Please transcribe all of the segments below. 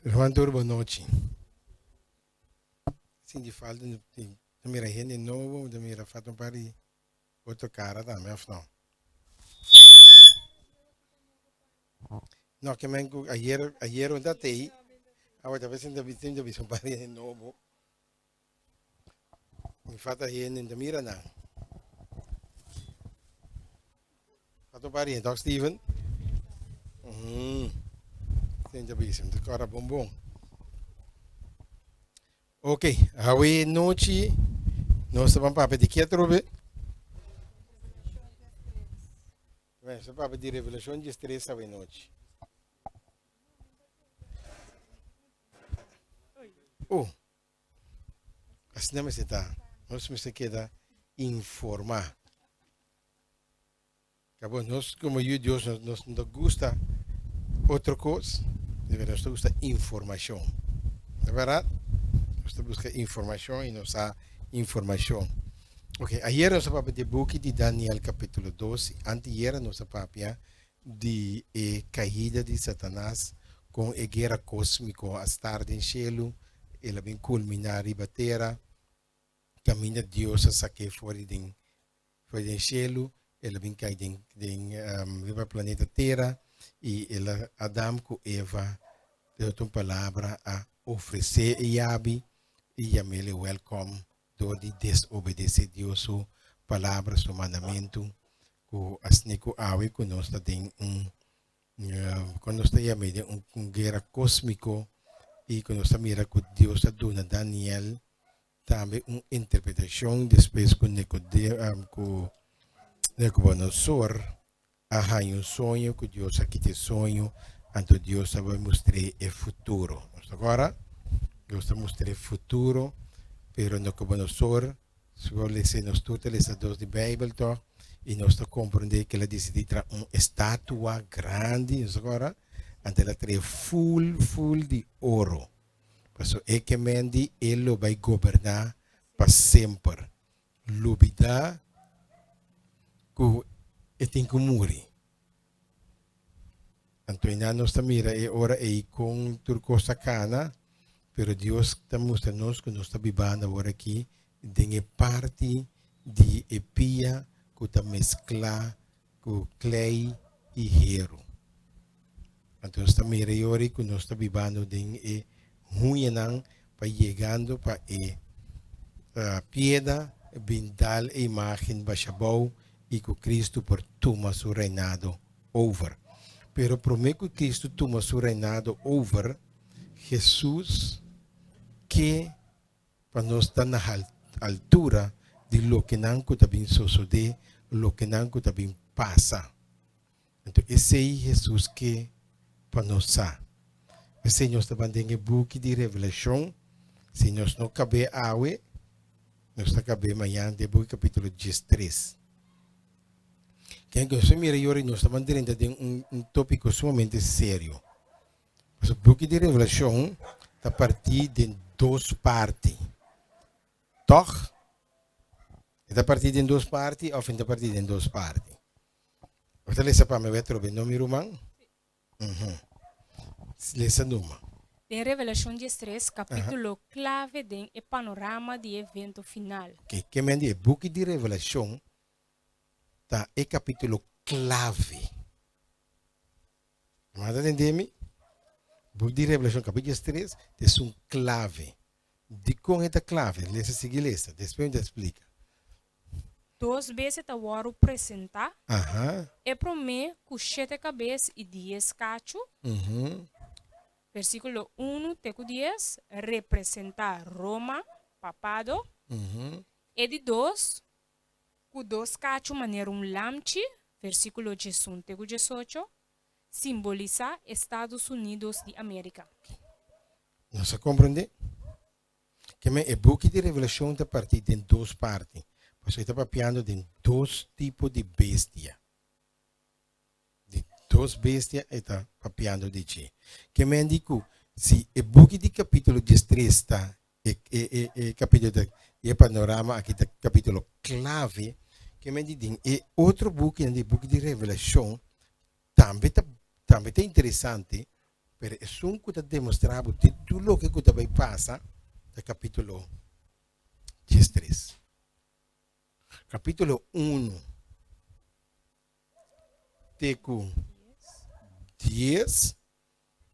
Juan Turbo Noche. Sim, de falta de mira gente novo, de mira fato pari outro cara também, não. Não, que men ayer onda tei, agora vez ainda vi um pari novo. Me falta gente de mira não. Fato pari então Steven. Ainda vi de cara bombom. Ok, hoje noite nós vamos para de que trobe? Bem, só para de revelação de três hoje noite. Oh, assim não me está. Nós me se queda informar. Acabou, nós como eu Deus nos gusta outra coisa, nos gusta informação. É verdade? Nós busca informação e nos dá informação. Ok, ayer nós falamos de book de Daniel capítulo 12, anteayer nós falamos de caída de Satanás com a guerra cósmica, a estar em cielo, ela vem culminar e bater, caminha Deus a saque fora do cielo, ela vem cair do planeta Terra e ela Adam com Eva deu uma palavra a oferecer e yabi e ele welcome do de desobedecer Deus sua palavra, seu mandamento, com asnico awe com nós tem quando nós temos guerra cósmico e quando nós mira que Deus dona Daniel também uma interpretação depois com Nabucodonosor há um sonho que Deus aqui tem sonho, então Deus vai mostrar o futuro. Agora Deus vai mostrar o futuro, pero Nabucodonosor, se você nos tudo essas duas de Bíblia, e nós compreendemos que ela decide tra uma estátua grande, agora, então ela traz full de ouro. Porque é que mendi ele vai governar para sempre. Lubida que tem que morrer. Então, nós mira e ora é com turco sacana, pero Deus está mostrando que nós estamos vivendo agora aqui, tem parte de epia que está mesclar com clay e hierro. Então, está mira e ora que nós estamos vivendo tem ruinang para chegando para a piedra, bindal a imagem bashabou e que Cristo por toma seu reinado over. Pero prometo que Cristo toma seu reinado over, Jesus que para nós estar na altura de lo que não está bem suceder, lo que não está bem passa. Então esse é Jesus que para nós está. Se nós estamos em book de revelação, se nós não cabe awe, nós está cabe amanhã de book capítulo 13. Quem gosta mira hoje nós estamos dentro de um tópico sumamente sério. O book de revelação está a partir de duas partes. Toch? Está a partir de duas partes ou está a partir de duas partes? Você lê para me ver o nome romano? Lesa numa. Em Revelação 13, capítulo clave de panorama de evento final. Que me diz, book de revelação tá é capítulo clave. Mas entende-me? Book de revelação capítulo 13 é um clave. De com esta clave, lesa seguir lesa, depois eu explica. Duas vezes a war apresentar. É para mim com 7 cabeças e 10 cachos. Versículo 1, teco 10, representar Roma, papado. E de 2, com 2 cachos maneira lamche, versículo 1, teco 18, simboliza Estados Unidos de América. Nós compreende? Que é book de revelação está partido em duas partes. Porque está papiando de dois tipos de bestia. De duas bestias está papiando de ti. Que me indico, se o book de capítulo 13 está, capítulo de panorama, aqui está capítulo clave, que me diz, e outro book, o book de revelação, também está interessante, pero es un que está demostrado de todo lo que vai pasa del capítulo 13. Capítulo 1, teco 10,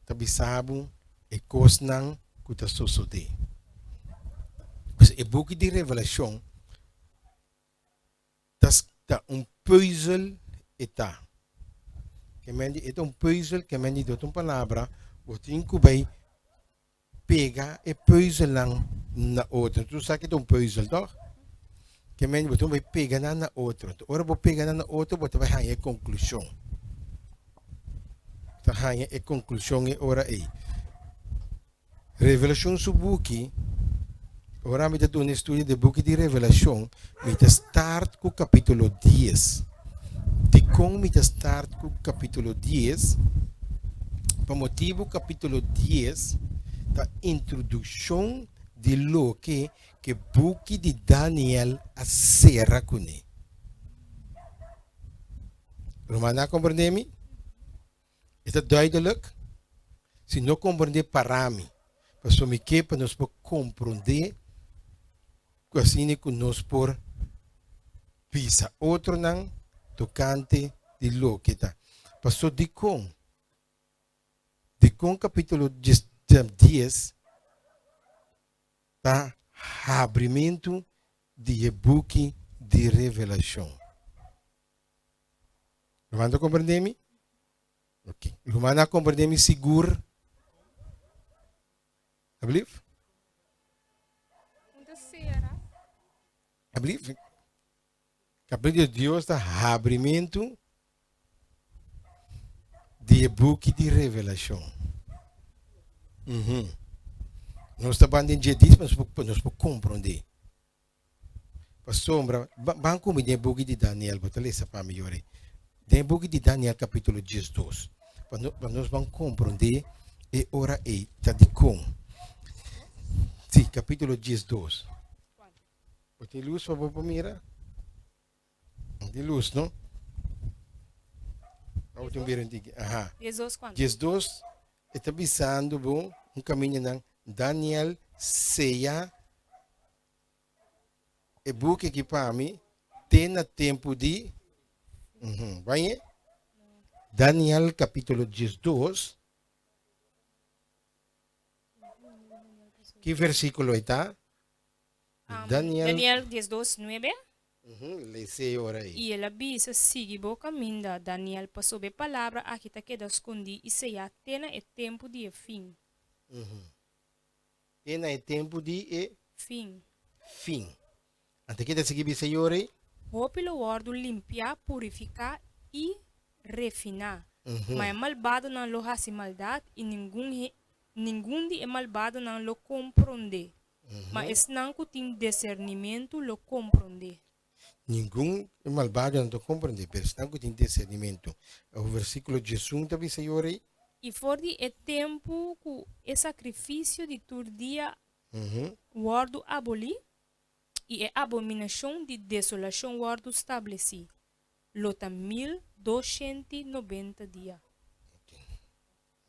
tabi sabe e cosnan que está sucedendo. Pues o book de Revelação está puzzle eta. Que mendi é puzzle que mendi dot palavra, o tinco vai pega e puzzle na outra. Tu sabe que é puzzle, toch? Que mendi botou vai pegar na outra. Ora vou pegar na outra, botou vai ganhar conclusão. Tá ganhar a conclusão é ora aí. Revelação subuki. Ora mi dá um estudo de book de Revelação, mi dá start com o capítulo 10. De como mi dá start com o capítulo 10, por motivo capítulo 10 da introdução de lo que book de Daniel a serra com ele. Romana compreende-me? Is dat duidelijk? Se não compreender para mim, para nós compreender assim que nós por pisa outro não tocante de lo que está. Passou de com capítulo 10 tá abrimento de book de Revelação. Romana compreende-me? Ok. Romana compreende-me seguro? Alsjeblieft? Alsjeblieft. Capítulo de Deus está abrimento de book de Revelação. Nós estamos em dia disso, mas nós podemos compreender. Para sombra, vamos comer o book de Daniel, para ler para melhor. Tem book de Daniel capítulo 12. Para nós vamos compreender e ora aí, está de com. Sim, capítulo 12. Tem luz para mira? Tem luz, não? Aha. 12 está avisando bom um caminho não. Daniel ceia e book que para mim tem tempo de vai? Daniel capítulo 12. Que versículo está? Daniel 12:9. Lê ora aí. E ele avisa sigue o caminho da Daniel passou a palavra aqui está queda escondi e se já tem é tempo de fim. Tem é tempo de fim. Até que seguir senhor aí? Hope lo guardo limpiar, purificar e refinar. Mas é malvado não lo hace maldade e ninguém é malvado não lo compreende. Mas não que tem discernimento lo compreende. Ninguém é malvado não compreende, mas não que tem discernimento. O versículo de Jesus também senhor aí? E for de é tempo que é sacrifício de todo dia guardo abolir e é abominação de desolação guardo estabeleci. Lota 1290 dias.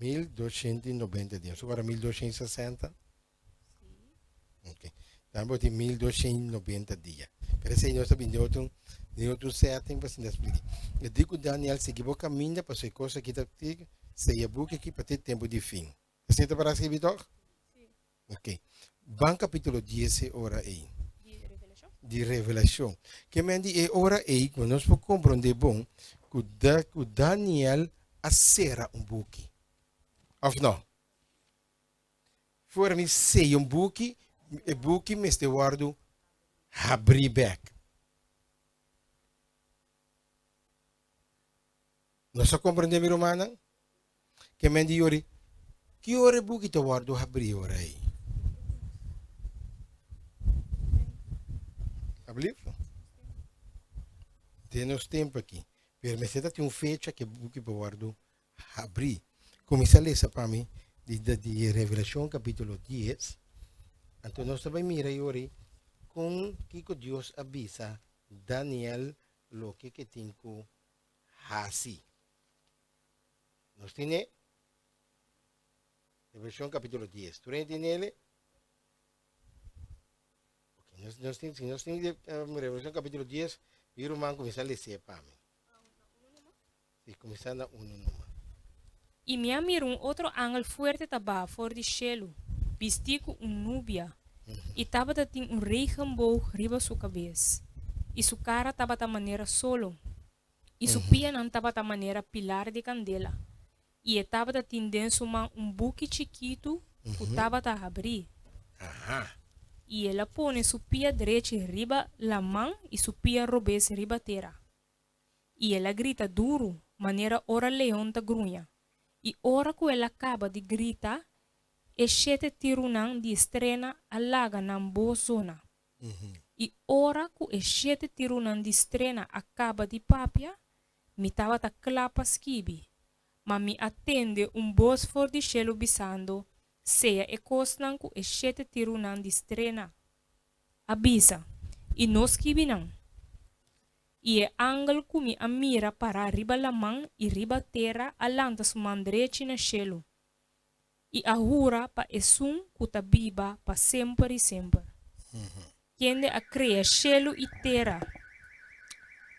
1290 dias. Agora 1260? Sim. Ok. Então, tem 1290 dias. Pero se nós sabemos de outro setting, para se explicar. Eu digo que Daniel seguiu o caminho para ser coisa que está se é book aqui para ter tempo de fim. Você está para escrever, Sim. Ok. Van capítulo 10 ora aí. De Revelação. Que me diz é ora aí, quando nós podemos compreender bom, que Daniel acera book. Of não? For me sei book, e book me este guardo abrir back. Nós só compreendemos, romana? Que me diz ora, que ora book te guardo abrir ora aí? Alsjeblieft? Temos tempo aqui. Pero me tem uma fecha que book te guardo abrir. Começa a ler para mim de Revelação capítulo 10. Então nós também mira ora com que Deus avisa Daniel lo que tem que fazer. Nós temos Revelation capítulo 10. ¿Tú entiendes? Okay. Nós temos Revelation capítulo 10, e o irmão começa a ler para mim. E começar na 1 numa. E me mirou outro ángel forte taba fora de cielo, vestido núbia, e tava tinha regenboog riba sua cabeça. E sua cara tava da maneira solo, e sua pia não tava da maneira pilar de candela. E estava tinha dentro buque chiquito que tava a abrir. E ela põe sua pia direita riba la mão e sua pia robês riba terra. E ela grita duro, maneira ora leão da grunha. E ora que ela acaba de gritar, e sete tirunang de estrena alaga na boa zona. E ora que e sete tirunang de estrena acaba de papia, me tava ta clapa skibi. Mas me atende boss for de cielo bisando, seja e cosnan ku e sete tirunang de estrena. Abisa, e nos kibinan. E é ángel que me amira para riba la mão e riba terra alanta su mandrete na cielo. E ahura pa esum kuta biba pa sempre e sempre. Quem a cria cielo e terra.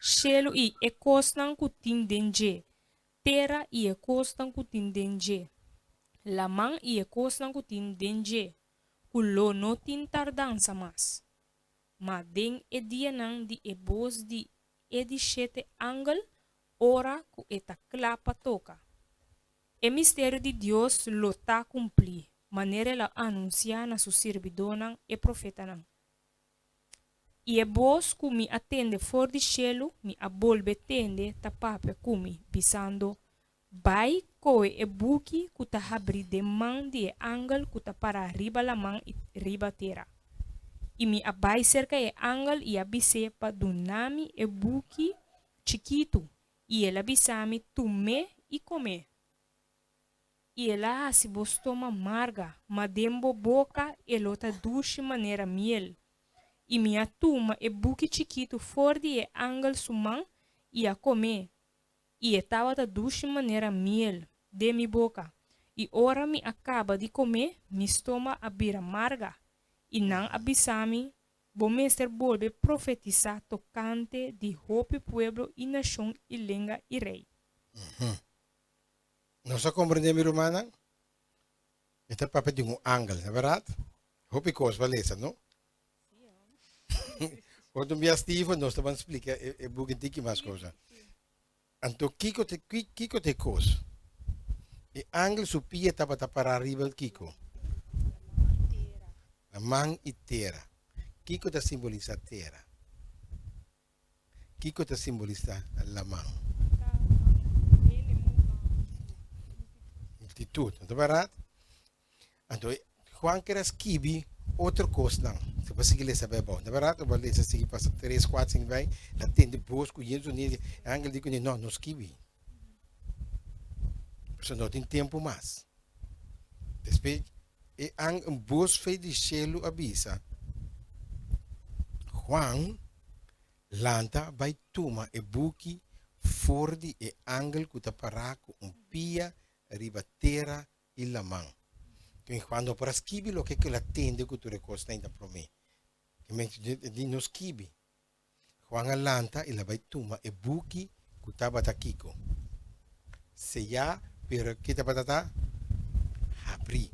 Cielo e costan ku tindenje. Terra e costan ku tindenje. La mão e costan ku tindenje. Kulo no tin tardança mas. Ma den e dia nang di e bos di e di sete angel ora ku eta clapa toca. E mistério de Deus lo tá cumprir, maneira ela anunciar na su servidona e profeta nang. E e bos ku mi atende for di cielo, mi abolbe tende ta pape kumi, pisando, bai koe e buki ku ta abri de man di e angel ku ta para riba la man e riba terra. E me abai cerca e angel e abise pa dunami e buki chiquito. E ela abisami tume e come. E ela se bostoma amarga, madembo boca e lota duche maneira miel. E minha tuma e buki chiquito for de e angel suman e a come. E estava da duche maneira miel de mi boca. E ora me acaba de comer, mi estoma abira amarga. E não abisami, bom mestre volve profetizar tocante de hope pueblo e nação e língua e rei. Nós compreendemos, irmã? Este papel de ángel, não é verdade? Hope que vai ler, não? Quando me estive, nós vamos explicar e buguei mais coisa. Então, Kiko te coisa. E ángel supia estava para arriba do Kiko. A mão e terra. Kiko te simboliza a terra. Kiko te simboliza a mão. Multitude, não é verdade? Então, Juan quer escrever outra coisa, não. Se você quiser saber, bom, não é verdade? Eu vou ler assim, passa 3, 4, 5, vai, lá tem depois, com Jesus, o ángel diz, não escreve. Porque não tem tempo mais. Depois, e ang bos fe de cielo avisa. Juan lanta vai tuma e buki fordi e angel kuta paraco pia riba terra e la man. Quindi quando para schibi lo che la tende che tu recosta in da prome. Che mentre di no schibi. Juan lanta e la vai tuma e buki kuta batakiko. Se ya per che ta batata apri.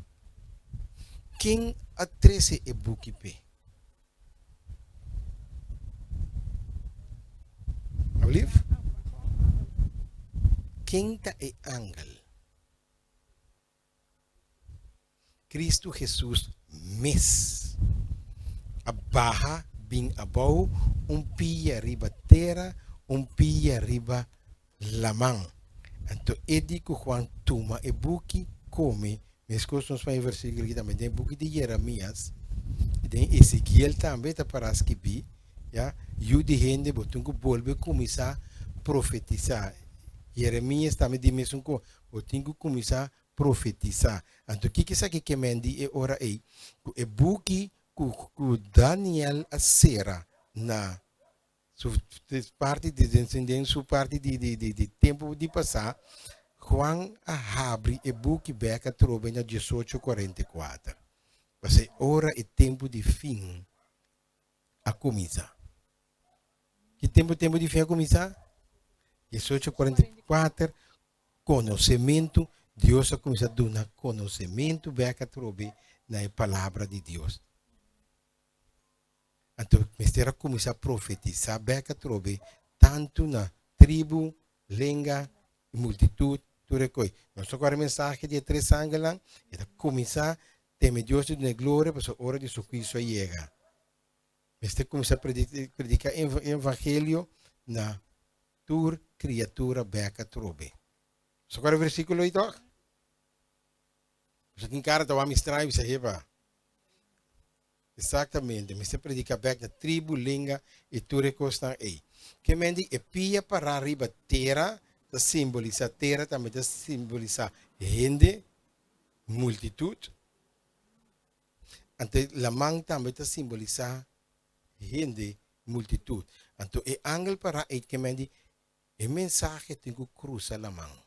Quem a 13 e buki pe? Alif? Quem ta e angel? Cristo Jesus mes. A barra bin abau, pia riba terra, pia riba lamang. Então, edico Juan tuma e buki come. Mas costos vai versículo que também tem book de Jeremias, tem Ezequiel também tá para escrever, já, e o de gente botou que volve começar a profetizar. Jeremias também diz mesmo que botou que começar a profetizar. Então que isso aqui que mendi é ora aí, é book que Daniel acera na parte de descendência, parte de tempo de passar. quando abre e book beca trobe na 18:44. Mas ora é tempo de fim a começar. Que tempo de fim a começar? 18:44, conhecimento. Deus a começar a dar conhecimento beca trobe na palavra de Deus. Então, mistério começa a profetizar, beca trobe, tanto na tribo, língua e multitude, tudo coisa. Nós agora a mensagem de 3 anos lá, é começar, teme Deus de glória, para a hora de seu Cristo chega. Mistério começa a predicar o evangelho na tua criatura beca trobe. Só agora o versículo 8. Você tem cara de uma estranha, você reba. Exatamente, mas você predica back na tribo, língua e tudo que está aí. Que mendi é pia para arriba terra, da simboliza terra, também da simboliza gente, multitude. Ante la mão também da simboliza gente, multitude. Então, é ángel para aí que mendi é mensagem tem que cruzar la mão.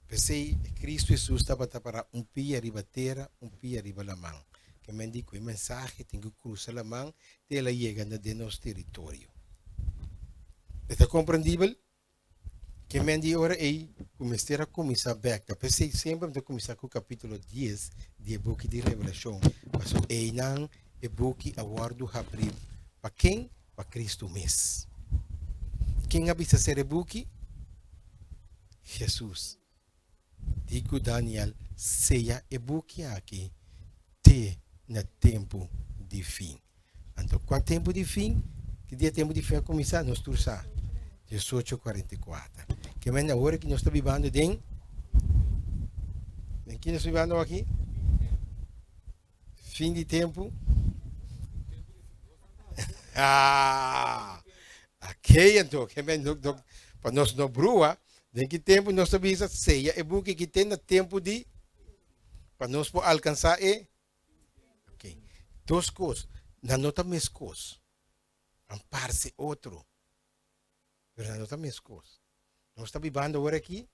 Pensei, Cristo Jesus estava para pia arriba terra, pia arriba la mão. Que me dijo el mensaje, tengo que cruzar la mano de la llegada de nuestro territorio. ¿Está comprendible? Que me dijo ahora, comenzar a comenzar back. Pensé siempre de comenzar con el capítulo 10 del book de Revelación. Pero el book aguardo abrir. ¿Para quién? Para Cristo mismo. ¿Quién avisa ser el book? Jesús. Digo Daniel, sea el book aquí. No tempo de fim. Então, qual tempo de fim? Que dia tempo de fim a começar? Nós trouxemos 18:44. Que é a hora que nós estamos vivendo em que nós estamos vivendo aqui? Fim de tempo. Ok, então, que para nós não brua, em que tempo nós estamos vivendo ceia, é bom que tem no tempo de para nós alcançar duas coisas, não nota mais coisas, amparse outro, mas não nota mais coisas. Nós estamos vivendo agora aqui.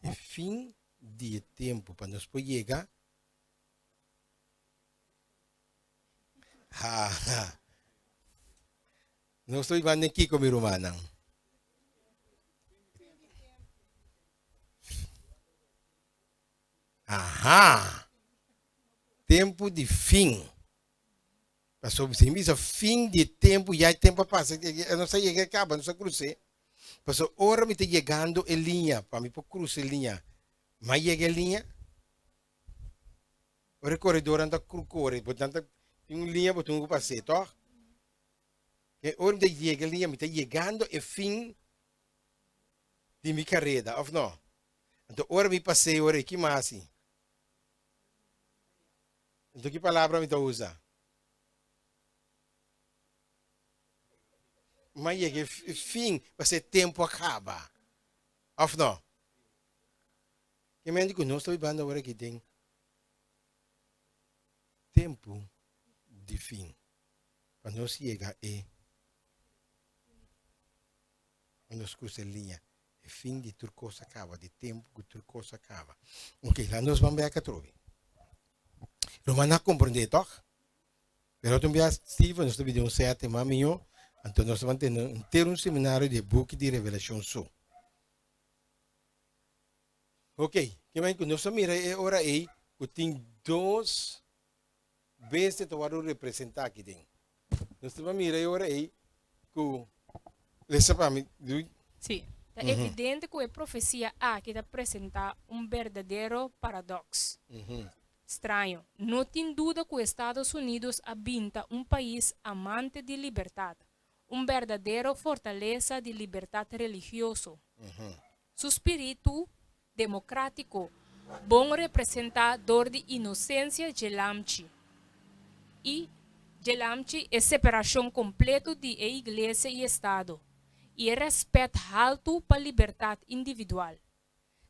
É fim de tempo para nós poder chegar. Não estou vivendo aqui como romana. Tempo de fim. Passou se me fim de tempo, já é tempo passa. Eu não sei que acaba, não sei cruzar. Passou hora me está chegando em linha, para me pôr cruzar em linha. Mas chega em linha. O corredor anda corre, portanto, tem uma linha, botou um passeio, tá? Que hora me chega em linha, me está chegando e fim de minha carreira, ou não? Então, hora me passei, hora que mais assim. Então, que palavra me usa? Mas é fim, vai ser tempo acaba. Ou não? Que me digo, não estou vivendo agora que tem tempo de fim. Para nós chegar quando nós cruzamos a linha. É fim de tudo coisa acaba, de tempo que tudo coisa acaba. Ok, lá nós vamos ver a trove. Romana compreende, toch? Pero também Steve, nós estamos vendo 7 maminho, então nós vamos ter um seminário de book de revelação só. Ok, que mais que nós mira agora aí, que tem 2 vezes que vamos representar aqui dentro. Nós vamos mirar agora aí, que lesa para mim. Sim. É evidente que a profecia aqui apresenta verdadeiro paradoxo. Estranho. Não tem dúvida que os Estados Unidos habita país amante de liberdade, verdadeiro fortaleza de liberdade religiosa. Su espírito democrático, bom representador de inocência Gelamchi. E Gelamchi é separação completa de igreja e Estado. E respeito alto para a liberdade individual,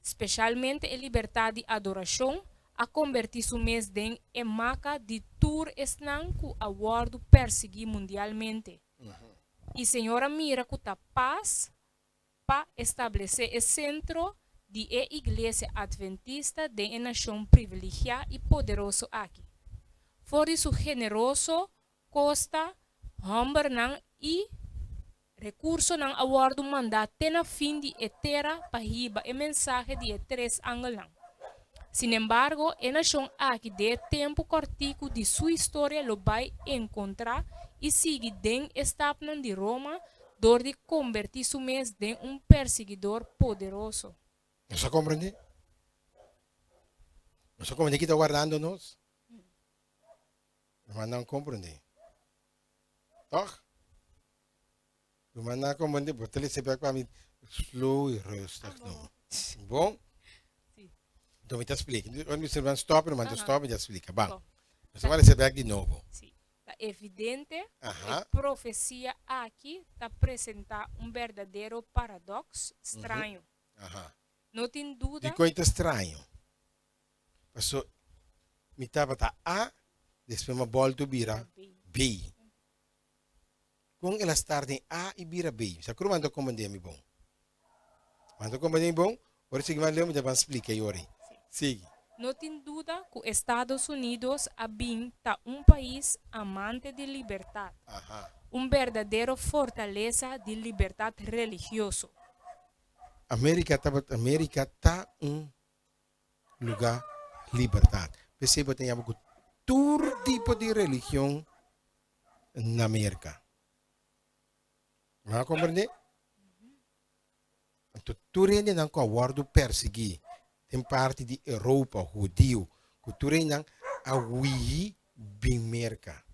especialmente a liberdade de adoração, a convertir-se mesmo em marca de tour esnan que aguardo perseguir mundialmente. E senhora mira que a paz para estabelecer o centro de a igreja adventista de uma nação privilegiada e poderoso aqui. For isso generoso, costa, humber não e recurso não awardo mandat tena fim de etera pahiba e mensagem de três ângulos. Sin embargo, a nação aqui de tempo cortico de sua história lo vai encontrar e sigue den estapnan de Roma, dor de convertir-se mesmo em perseguidor poderoso. Não se compreende? Não se compreende que está guardando-nos? Mas não compreende. Toch? Mas não compreende, porque ele se pega para mim slow e rustig. Não. Bom? Então, me explica. Quando você vai stop, não manda stop, já explica. Bom. Você vai receber de novo. Sim. É evidente que a profecia aqui está apresentando verdadeiro paradoxo estranho. Não tem dúvida. E coisa estranho. Passou, me estava A, depois me volto vira B. Com ela estar em A e vira B. Você quer mandar comandar me bom? Mandar comandar me bom? Agora se vai ler, me dá explica aí, ora. Sigue. Não tem dúvida que os Estados Unidos está país amante de liberdade. Verdadeiro fortaleza de liberdade religiosa. América está lugar liberdade. Perceba tem algo todo tipo de religião na América. Não compreende? Então, tu ainda não concordo perseguir. Tem parte de Europa, judeu, que tu ainda a Wii bem América.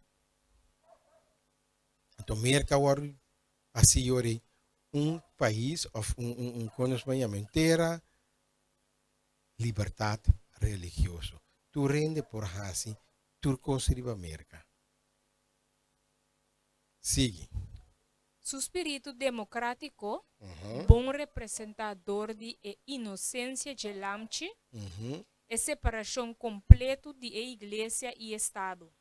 Então, América agora assim país ou conhecimento inteira liberdade religiosa. Tu rende por assim, tu considerava América. Sigue. Su espírito democrático, bom representador de inocência de lamche, e separação completa de igreja e Estado.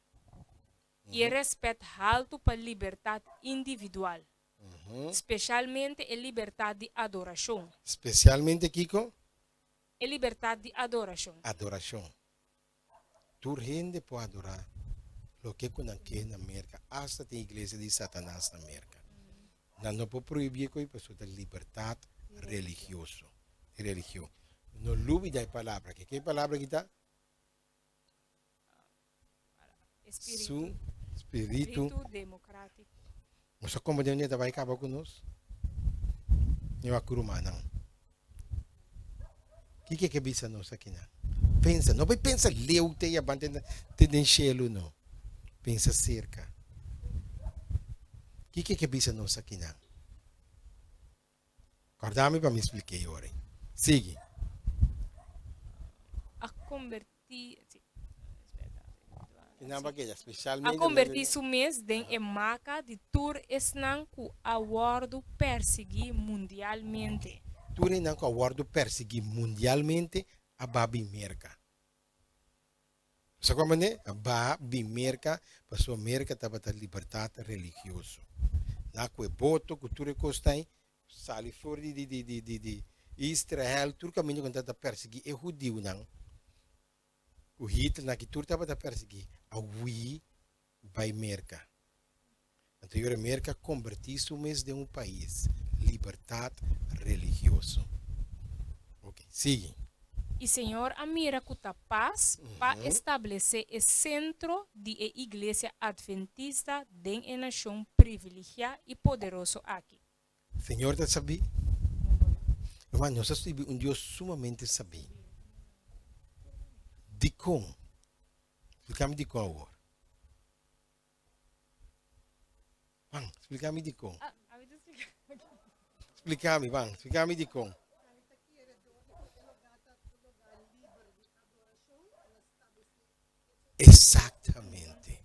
E respeito alto para a liberdade individual. Especialmente a liberdade de adoração. Especialmente, Kiko? A liberdade de adoração. Adoração. Tu rende por adorar o que aqui na América, hasta tem igreja de Satanás na América. Não pode proibir que a pessoa tenha liberdade religiosa. Religião. Não lube da palavra. Que palavra que está? Espírito democrático. Mas como Deus vai acabar conosco? Eu acuruma não. O que é bisa nós aqui não? Pensa, não vai pensar leu te abandona te denchelo não. Pensa cerca. O que é bisa nós aqui não? Acordame para me explicar agora. Sigue. A convertir especialmente a convertir-se mês em marca de tour esnan ku awardo persegui mundialmente. Tour esnan ku awardo persegui mundialmente a babi merca. Sabe como é? A babi merca, para a merca estava a liberdade religiosa. Na que voto que tu recostai, sali fora de Israel, tu caminho quando está persegui é judeu não. O Hitler na que tu estava a perseguir a Wii vai merca. Então, a América convertiu-se mês de país. Liberdade religiosa. Ok, sigue. E Senhor, a mira que a paz para estabelecer o centro de a igreja adventista de uma nação privilegiada e poderosa aqui. Senhor, está sabendo? Irmão, nós somos Deus sumamente sabido. De como? Explica-me de como agora. Bang, explica-me de como. Explica-me, bang, explica-me de como. Exatamente.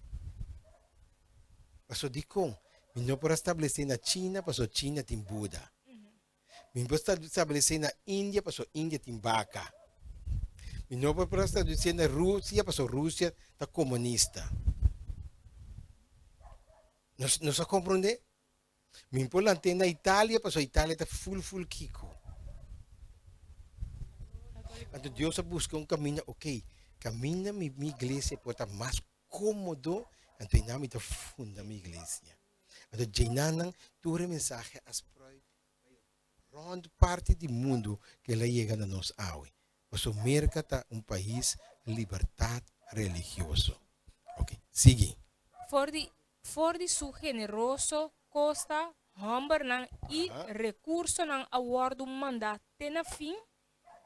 Passou de como? Não pode estabelecer na China, passou China tem Buda. Não pode estabelecer na Índia, passou Índia tem vaca. Não pode estabelecer na Rússia, passou Rússia está comunista. Não se compreende? Me importante na Itália, pasó Itália está full kiko. Então Deus busca um caminho, ok, caminha minha igreja para estar mais cômodo, então não me funda minha igreja. Então Jainanan, tua mensagem as rond parte do mundo que ela chega a nós hoje. Porque a América está país liberdade religioso. Ok, sigue. For di su generoso costa humber nan i recurso nan awardo mandat tena fim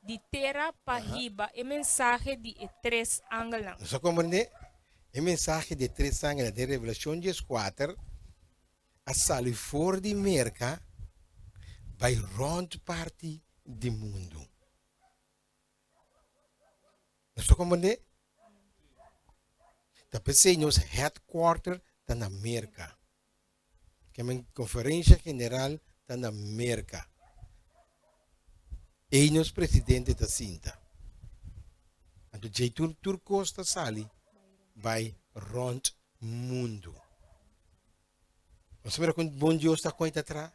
di terra pahiba e mensagem de três ângulos. Nós compreende? O mensagem de três ângulos de Revelação 14 a sair fora de América vai rond parte do mundo. Nós compreende? Depois nos headquarter está na América. Que é a conferência general está na América. E nos presidente da Cinta. Então, Jaitur Turcosta Sali vai rond mundo. Você vê quando bom Deus está com ele atrás?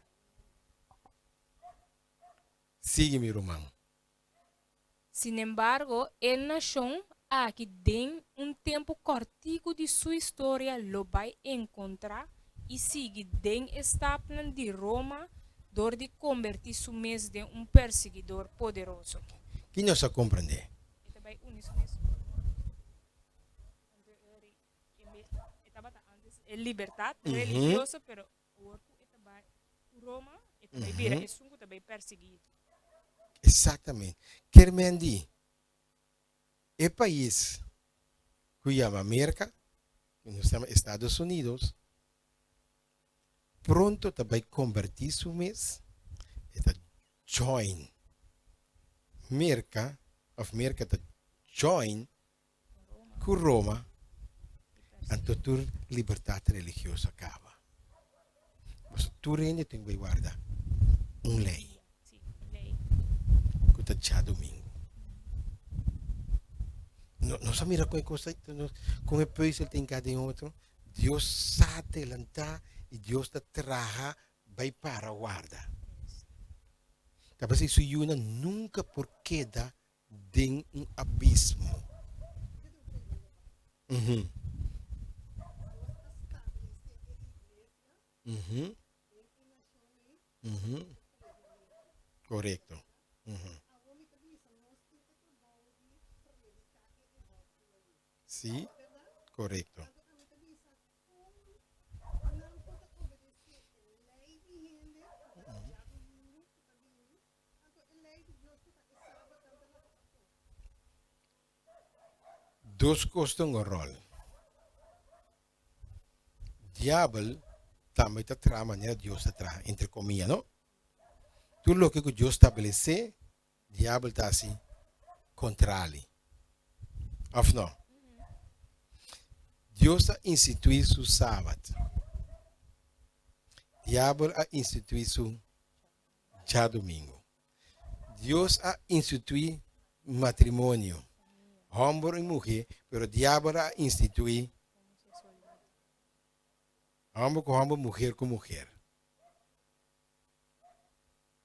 Sigue, meu irmão. Sin embargo, el nación aquí den tempo cortico de sua história lo vai encontrar e sigue den estaplan de Roma door de convertir su mes de perseguidor poderoso. Que nós a compreender? Libertad religiosa, pero Roma es un perseguido. Exatamente. Quer me dizer, o país que chama América, que nós chamamos Estados Unidos, pronto vai convertir su mês e join América, join com Roma, então tua liberdade religiosa acaba. Mas tu reino tem que guardar lei. Que está domingo. Não se mira com a coisa, com o país ele tem cada outro. Deus sabe adelantar e Deus te traga vai para guarda. Talvez isso yuna nunca por queda de abismo. Correcto. Sí, correcto. Dos costos un rol. Diablo também está tra maneira Deus está entre comillas, não? Tudo o que Deus estabelece, diabo está assim contra ele. Ou não? Deus a instituir o sábado. Diabo a instituir o dia domingo. Deus a instituir matrimônio. Homem e mulher, pero diabo a instituir homem com homem, mulher com mulher.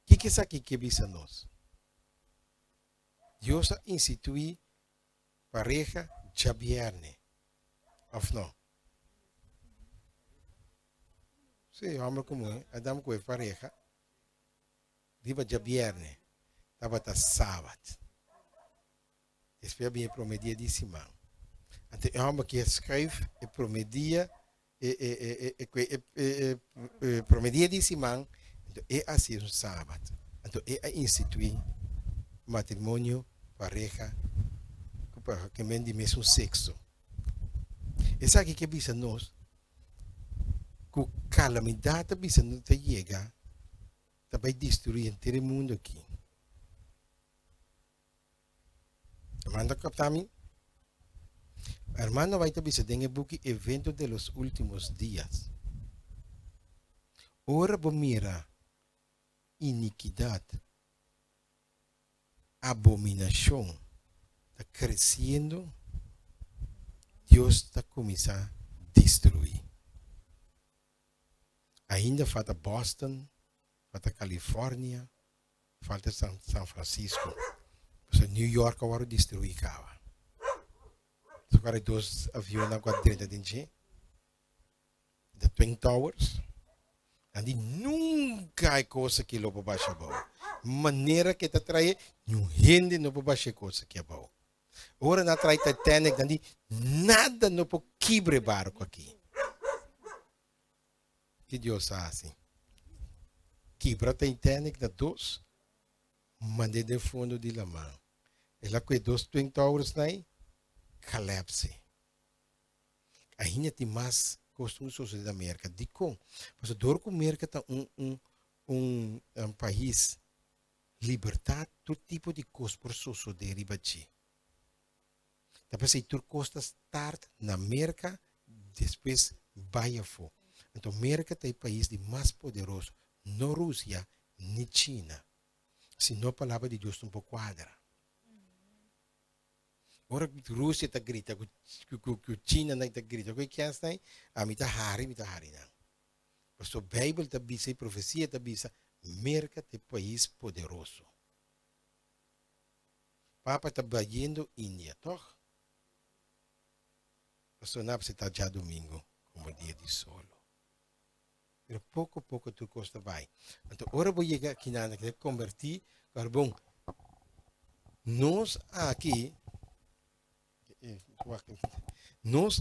O que é isso aqui que visa nós? Deus a instituir pareja já viernes. Ou não? Sim, homem com mulher, Adam com pareja. Diba já viernes. Estava sábado. Espera bem para o dia de semana. Então, o homem que escreve é para o dia promedia de semana, então é assim um sábado. Então é instituir matrimônio, pareja, que vem de mesmo sexo. Essa aqui que visa nós, que calamidade visa não te chega, vai destruir todo o mundo aqui. Manda captami. Hermano, vai te avisar en el book Evento de los Últimos Días. Ahora vos mira iniquidad, abominación, está creciendo. Dios está comenzando a destruir. Ainda falta Boston, falta Califórnia, falta San Francisco. So New York agora destruir cava. So agora dois aviões agora dentro de gente. The Twin Towers. E nunca é coisa que lo baixa bom. Maneira que te trai, não rende no baixa coisa que é bom. Ora na trai Titanic, nada no pode quebrar barco aqui. Que Deus faz assim. Quebra Titanic na dois, mande de fundo de la mão. Ela que dois Twin Towers aí, colapse. Ainda tem mais costumes sociais da América. Dico, mas dor que a América está um país liberdade, todo tipo de coisas por social deriva de. Depois aí tu costa start na América, depois vai a fora. Então, a América é o país de mais poderoso, não Rússia, nem China. Se não a palavra de Deus não quadra. Ora, a Rússia está grita, que a China não está grita, que é essa aí? A mim está hari não. Mas a Bíblia está dizendo, a profecia está dizendo, América é o país poderoso. Papa está batendo Índia, toh? Mas não está já domingo, como dia de solo. Mas pouco a pouco tu costa vai. Então, agora vou chegar aqui na convertir, bom, nós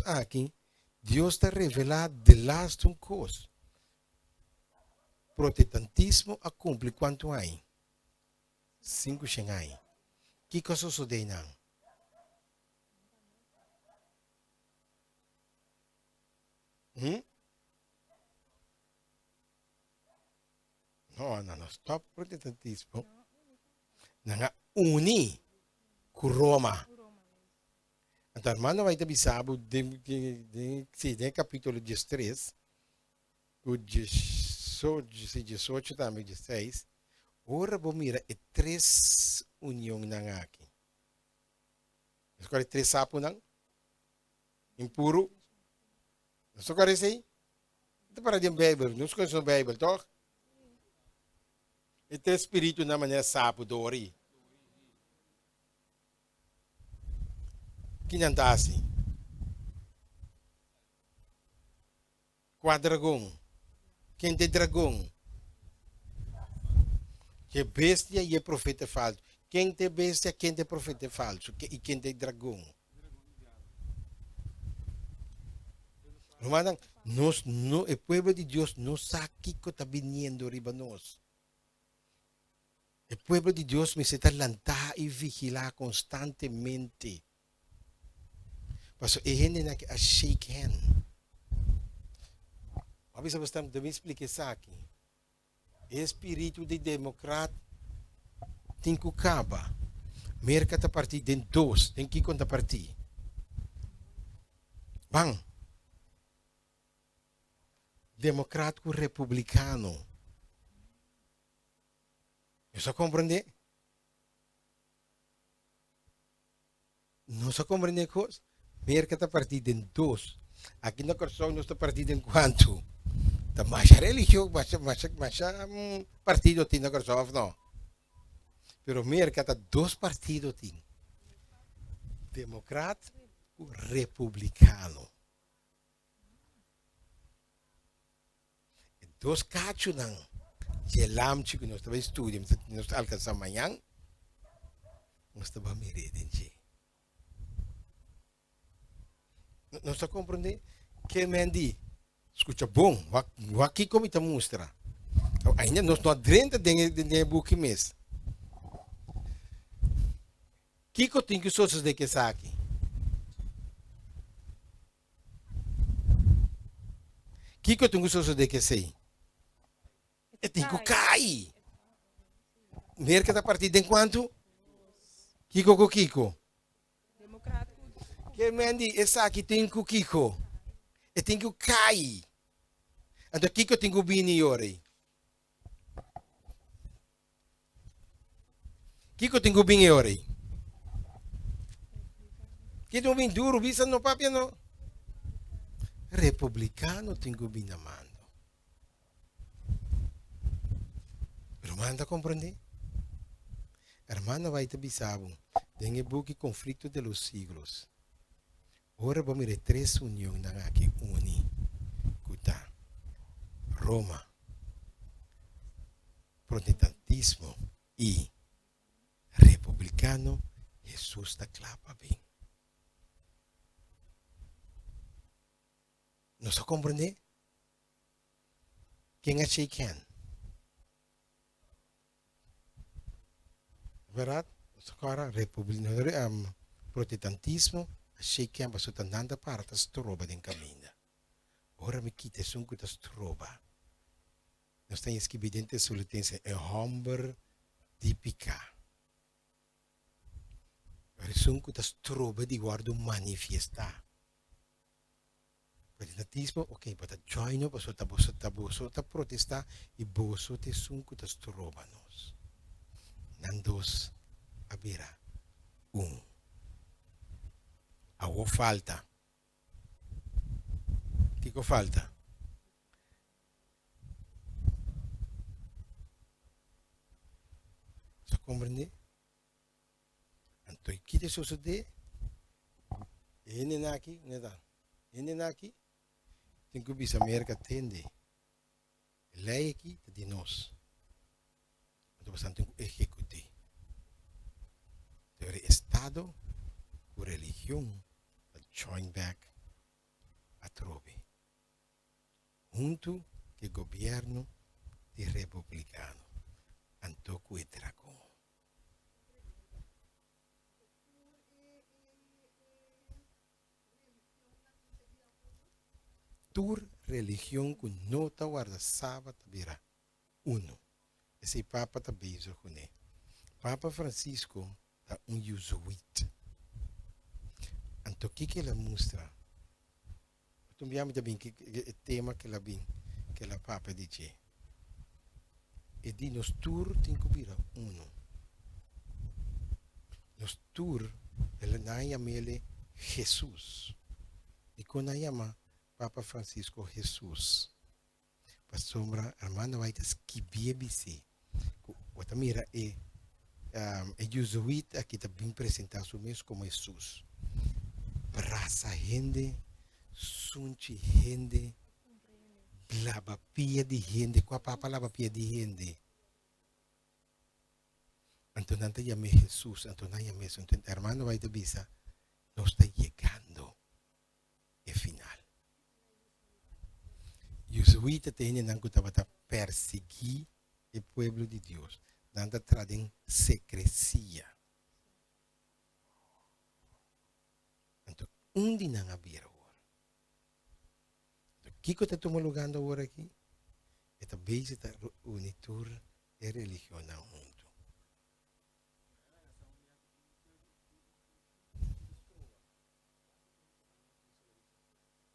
aqui, Deus está revelando de last um coisa. Protestantismo a cumprir quanto há? 5 xengai. Que coisa sucede não? Não, stop protestantismo. Não, uni com Roma. Então, irmão, vai ter bisabo de capítulo 13, o 18 também, 16. Ora, vou mirar, é 3 união na aqui. Escolhe 3 sapo não? Impuro. Só que assim? Ito para din Bible. Nus ko sa Bible, toh? Ito espiritu naman niya sapo dori. Kinantasi. Quadragong. Quem de dragão? Que bestia e profeta falso. Quem te bestia, quem te profeta falso. E quem te dragão. Hermano, el pueblo de Dios no sabe qué está viniendo arriba nos. El pueblo de Dios necesita lanzar y vigilar constantemente. Paso, hay gente que a shake hand. A veces você também explica isso aqui. Espírito de democrata tem que acabar. Merca tá partir de 2, tem que contar partir. Bang. Democrático republicano. Você compreende? Não se compreende coisa? Merca tá partir de 2. Aqui na Corsão não está partido em quanto? Tá mais religião, mais partido tem na Corsão, não. Pero Merca tá 2 partidos tem. Democrata e republicano. 2 cachos não. Se lam que nós estamos estudando, nós alcançamos amanhã, nós estamos mirando. Não está compreendendo? Que mendi? Escuta bom, aqui como está mostra. Ainda nós não adrenta de book mês. Que eu tenho que soços de que saque? Que eu tenho que soços de que sei? Eu tenho que cair. Merca da partida enquanto? Kiko. Que mendi, essa aqui tem que Kiko. Eu tenho que cair. Então, Kiko tem que vir ore. Kiko tem que vir ore. Kiko vem duro, visa no papel, não. Republicano tem que vir na mão. Manda compreender? Hermana vai te bisabo. Tem o book Conflito de los Siglos. Ora vamos ver três uniões aqui uni. Kuta. Roma. Protestantismo e republicano. Jesus está clapa bem. Não se compreende? Quem é shake hand? Verdade? Agora, republicano, protestantismo, shake hand, basta andando para a stroba de caminho. Ora me quita sunco da stroba. Nós temos que evidente solitência é homber típica. Ora sunco da stroba de guardo manifestar. Protestantismo, ok, basta join, basta protestar e boso te sunco da stroba nos. Nandos abira Awo falta. Kiko falta. ¿Se comprende? Anto kite sucede. Naki, neda. Naki. Tengo bisa merka tende. Lei aqui de nós. Então bastante executar. Teoria Estado, com religião, join back a trobe. Junto que governo de republicano. Antoco e dragão. Tur religião com nota guarda sábado vira uno. Esse Papa está beijo com ele. Papa Francisco é jesuíta. Então, o que ele mostra? Tu me chama também que o tema que ela vem, que ela Papa diz. E de nos tur tem que vir uno. Nos tur, ele não chama ele Jesus. E quando chama Papa Francisco Jesus, para sombra, a irmã vai te esquivar bisi. Outra mira é jesuíta que está bem apresentado mesmo como Jesus. Praça gente, sunchi gente, lava pia de gente, qual papa lava pia de gente. Então não te chame Jesus, então não chame isso. Então a irmã vai te bisa, não está chegando é final. Jesuíta tem que estava perseguir o povo de Deus, dando trazem secrecia. Então, onde não havia agora? Então, o que está tomando lugar agora aqui? É também está unitur e religião junto.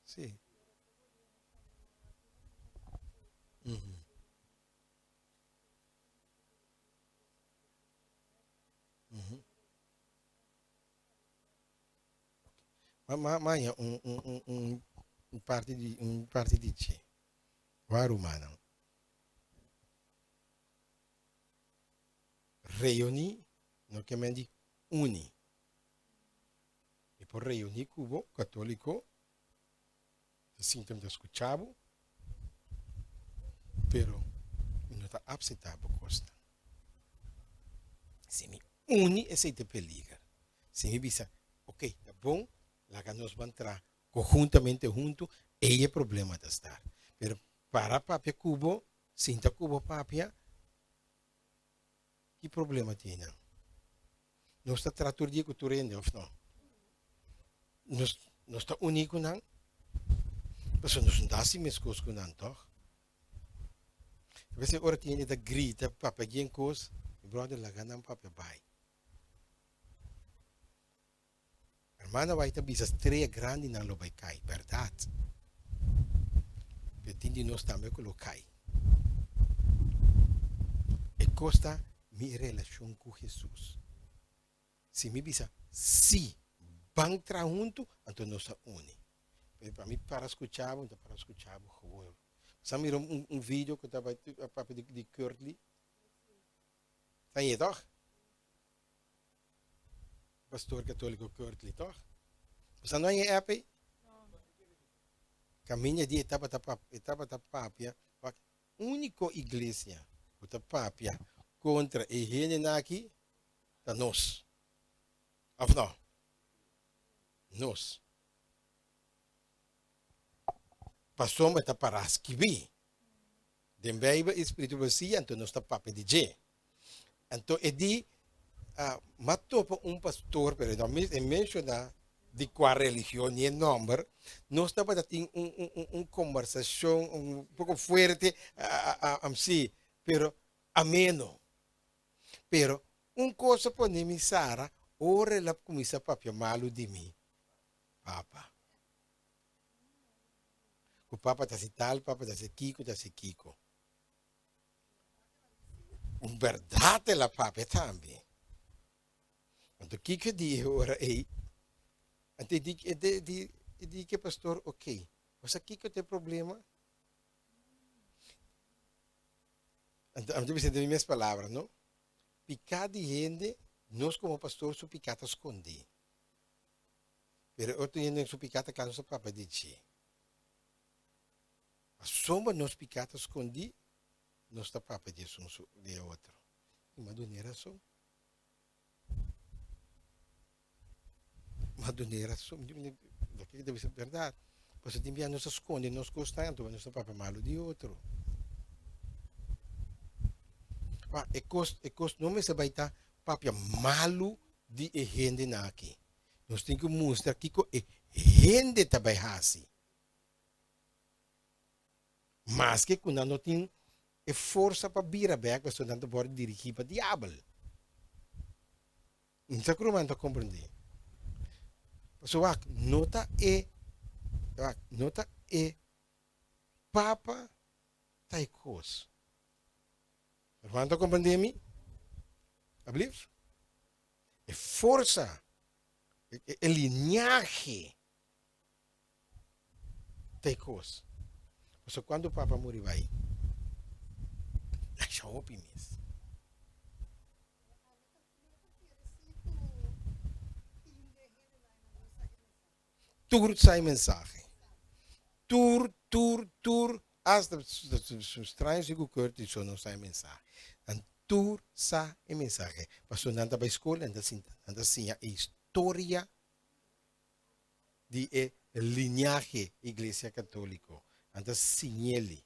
Sim. Mas parte de ti. Warumana. Reunir, no que me di uni. E por reunir cubo católico, sinto de escuchavo, pero não está aceitável costa. Se me uni, esse te peligra. Se me visa, ok, tá bom, lá que nós vamos entrar conjuntamente junto, é problema de estar. Pero para papia cubo, sinta cubo papia, que problema tem? Não está trator de cultura ainda, ou não? Não está único, não? Mas não está assim mesmo com não, toch? Você ora tem da grita, papia alguém coisa, e brother lá ganham papia vai. Hermana vai ter bisa estreia grande não lo vai cair, verdade? Eu tenho nós também que lo cai. E costa minha relação com Jesus. Se me bisa, se vão entrar junto, então nós se une. Para mim, para escuchar, gewoon. Você mirou vídeo que estava a papo de Curly? Zijn je toch? Pastor católico Kurtli, toch? Você não é app? Caminha de etapa da papia, a única igreja, a papia, contra a gente aqui, da nós. Ou não? Nós. Pastor, mas tá para escrever. Den Bijbel is spiritual, então nós tá papia de G. Então, é de matou pastor, pero não menciona de qual religião e número, nós estamos tendo conversação pouco forte, assim, pero ameno. Pero, coisa pode me Sara, ora ela começa a papia malo de mim, papa. O papa está tal, papa está Kiko. Verdade ela papia também. Então, Kiko diz ora aí, então diz que pastor, ok, você Kiko tem problema? Então, eu preciso de minhas palavras, não? Picar de gente, nós como pastor, su picata esconde. Pero outro gente su picata claro sa papa dice. A soma nos picata escondi, nós ta papa de outro. E maduneira som. Maduneira som. Daqui deve ser verdade. Você tem que nos esconde, nos gostando, mas nós ta papa malo de outro. E cost não me se vai estar papia malo de gente na aqui. Nós temos que mostrar que gente também assim. Mas que quando não tem força para vir a back, você não pode dirigir para o diabo. Então, como não compreender? So, nota papa taikos. Quanto compreende-me? Alsjeblieft. É força. É linhagem. Taikos. So, quando o papa morre, vai. Já ouvi mesmo. Tur sai mensagem. Tur. As os estranhos que curtem, isso não sai mensagem. Tur sai mensagem. Mas não anda para a escola, anda assim a história de linhagem igreja católica. Anda assim ele.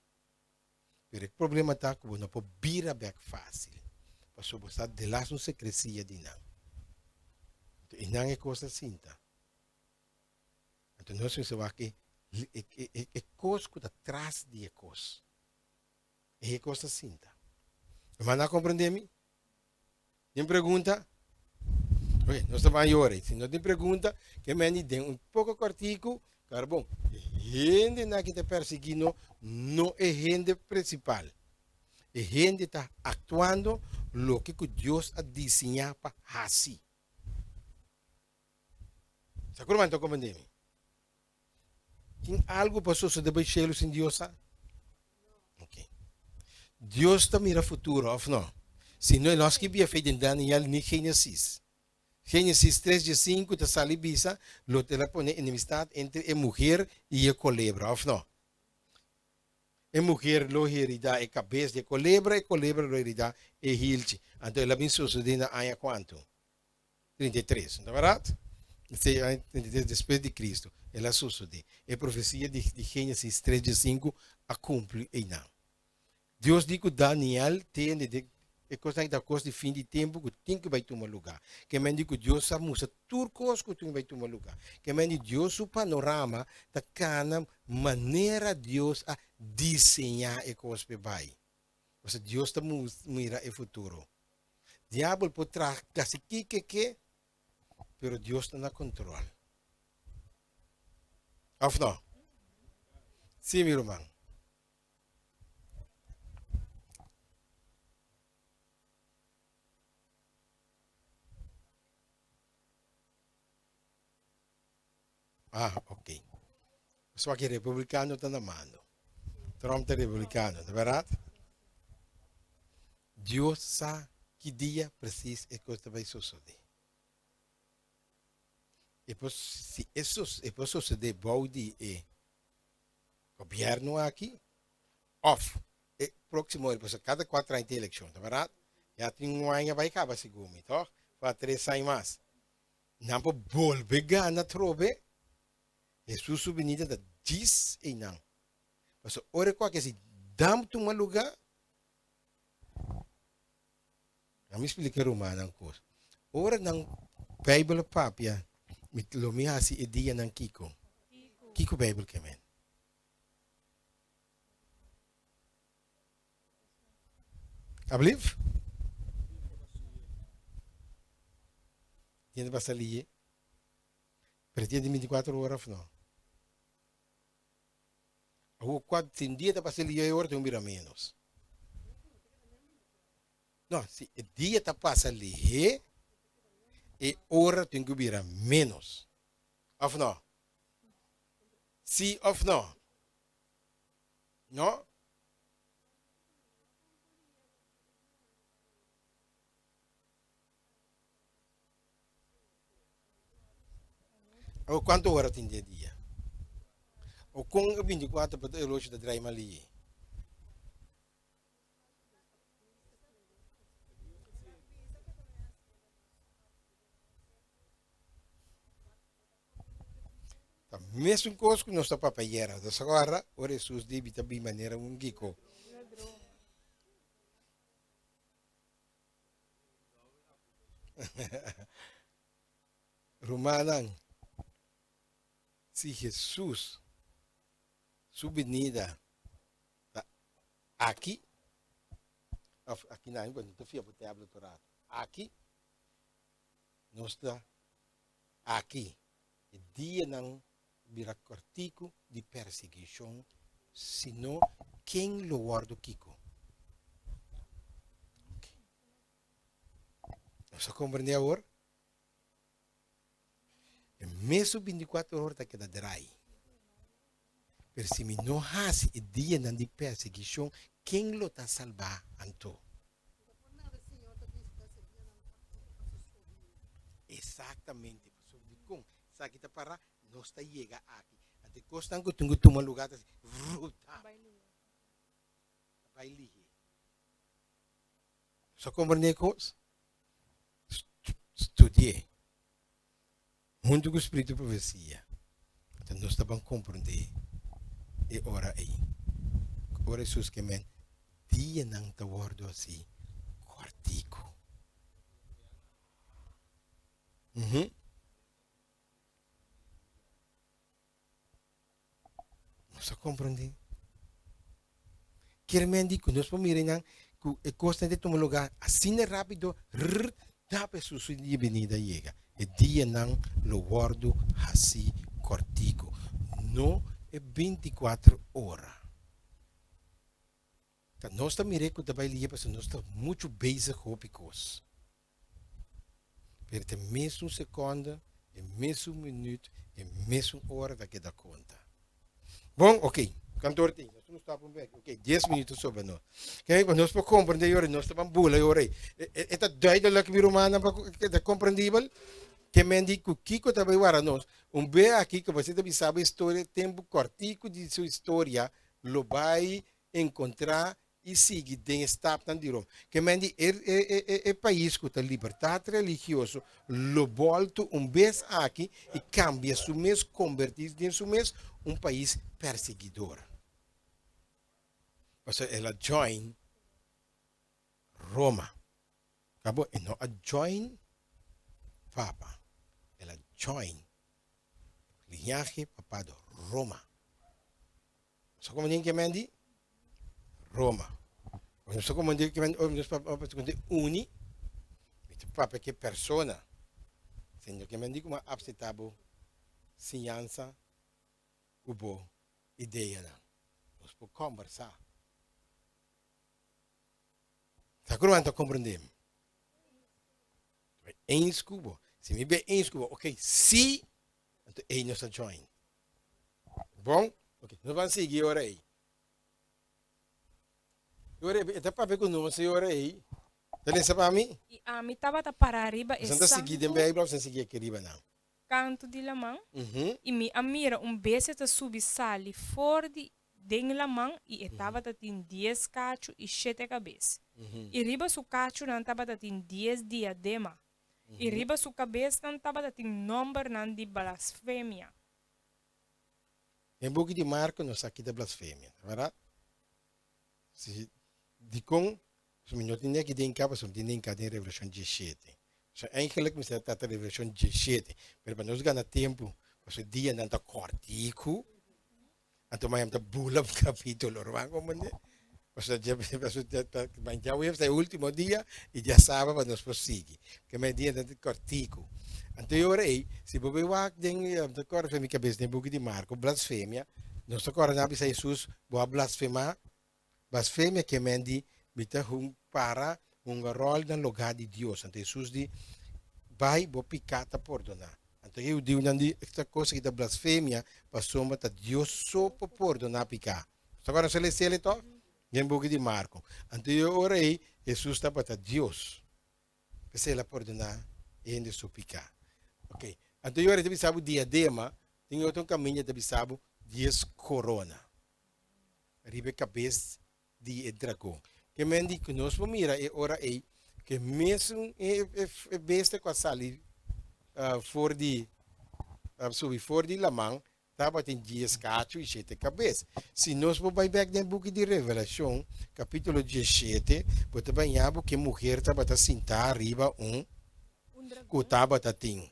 Pero o problema está que não pode vir a back fácil. Mas você de lá não se crescia de não. E não é coisa assim, tá? Então nós pensamos que é coisa que está atrás de coisa. É coisa assim, tá? Mas não compreende-me? Tem pergunta? Ok, nós estamos maiores. Se não tem pergunta, que me dê pouco artigo, cara, bom, gente que está perseguindo não é gente principal. É gente que está atuando o que Deus ha desenhado para assim. ¿Se acuerdan de compreender? ¿Tem algo passou sobre o sem Deus? Ok. Deus está mira futuro, ou não? Se não, nós que havia feito em Daniel, nem Gênesis. Gênesis 3:5 está salibisa, lo te la pone enemistade entre a mulher e a culebra, ou não? A mulher lo herida a cabeça de culebra, e culebra lo herida a hilche. Então, ela vem sucedendo a quanto? 33, não é verdade? Depois de Cristo, ela sucede. A profecia de Gênesis 3:5 a cumpre e não. Deus diz que Daniel tem da coisa de fim de tempo que tem que vai tomar lugar. Que me diz que Deus sabe mostrar tudo coisa que tem que vai tomar lugar. Que me diz Deus o panorama da cada maneira Deus a desenhar a coisa que vai. Ou seja, Deus está mira o futuro. Diabo pode trazer que pero Deus está no controle. Ou não? Sim, meu irmão. Ok. Só que republicano está na mão. Trump é republicano, não é verdade? Deus sabe que dia preciso é que vai suceder. E depois, se isso depois suceder, balde é governo aqui, off. E próximo, depois, cada 4 anos tem eleição, tá verdade? Já tem ano vai acabar segundo, tá? Para 3 anos mais. Não pode volver ganhar trove. Jesus subvenida da 10 e não. Mas ora qual que se dá-me um lugar. Eu me explico romano uma coisa. Ora não Bible papia, me lo mi hasi e dia não Kiko. Kiko Bible que men. Abliv? Tiene para salir. Pretende 24 horas não. O quando tem dia para salir e hora tem menos. Não, se o dia está para salir e hora tem que vir menos. Of não? Sim, of não? Não? Ou quanto hora tem de dia? Ou com 24 para o relógio da drive ali? Tá, mesmo coisa que não está para pagar, então agora, ora Jesus deve também maneira um gico. Romanan, se Jesus subvenida aqui, aqui não, quando tu fia para o doutorado, aqui, não está aqui. E dia não vira cortico de perseguição, senão quem lo guarda Kiko. Okay. Você compreende agora? E mesmo 24 horas que da drai. Pero se me não hace e dia não de perseguição, quem lo está salvar anto? Exatamente. Com sabe que para não está chega aqui. Até costan que tungu tuma lugar assim, ruta. Vai ligar. Só compreender coisa? Estudie. Junto com o Espírito de Profecia. Então nós estamos compreender. E ora aí. Ora Jesus que men. Dia não está guardo assim. Cortico. Você compreende? Querendo que nós podemos mirar que costa de tomar lugar assim rápido, dá para sua venida chega. E dia não lo guardo assim cortico. Não é 24 horas. Então, nós estamos mirando que vai ler, porque nós estamos muito bem com coisas. Pero tem mesmo segundo, é mesmo minuto, é mesmo hora da que dá conta. Bom, ok. Cantor tem. Nós não estamos bem. Ok, 10 minutos sobre nós. Okay, nós podemos compreender, nós estamos bula, esta duidelijk que romana para compreendível, que me diz que o Kiko também para nós. Bem aqui que você também sabe a história, tempo cortico de sua história, lo vai encontrar e seguir den stap nan di Roma. Que me diz, país que tem liberdade religiosa, lo volto vez aqui e cambia su mês, convertir em su mês país perseguidor. O sea, ela join Roma. Acabou? E não a join Papa. Ela join linhagem papado Roma. Só como ninguém que mandi? Roma. Só como ninguém que mandi? Uni. O Papa que persona. Senhor que mandi como absetabo ciência ubo ideia não. Nós podemos conversar. Está quanto compreendemos? Em escubo. Se me vê em escubo, ok. Se, então aí nós estamos join. Bom? Ok. Nós vamos seguir agora aí. Agora, até para ver com nós, agora aí. Dali sa mami? E a mi tava tá para arriba e Santa seguir dem Bíblia, você seguir aqui riba não. canto de lamang. Uhum. E mi amira bese tá subi sali fora de den lamang e tava tá tin 10 cacho e 7 cabeça. E riba su cacho não tava tá tin 10 diadema. E riba su cabeça não tava tá tin number não de blasfêmia. Em book de Marco, nós aqui da blasfêmia, verdade? Se de com, se me não tinha que den capa, se não tinha que den Revelação 17. So, eigenlijk me está a Revelação 17, mas para nós ganhar tempo, porque o dia não está cortico, então mais está bula capítulo, não como né? Porque já é o último dia e já sabe para nós prosseguir, que mais dia não está cortico. Então eu orei, se você vai den agora foi minha cabeça no book de Marco, blasfêmia, nós agora não bisa Jesus, boa blasfemar, blasfêmia que mendi, bita para rol no lugar de Deus. Então Jesus diz, vai vou picata por donar. Então eu digo nandi esta coisa que da blasfêmia passou mata Deus só por donar picar. Agora se ele se ele to, em book de Marco. Então eu orei, Jesus está para Deus, que se ele por donar e ainda só picar. Ok. Então eu orei de bisabo diadema, tem outro caminho de bisabo 10 corona. Ribe cabeça de dragão. Que mendi que nós vamos mirar e ora aí que mesmo é besta com a sali for de subir for de lamang tava tem dias cacho e 7 cabeça. Se nós vamos back no book de Revelação, capítulo 17, você vai ver que mulher tava tá sentar arriba que tava tá tem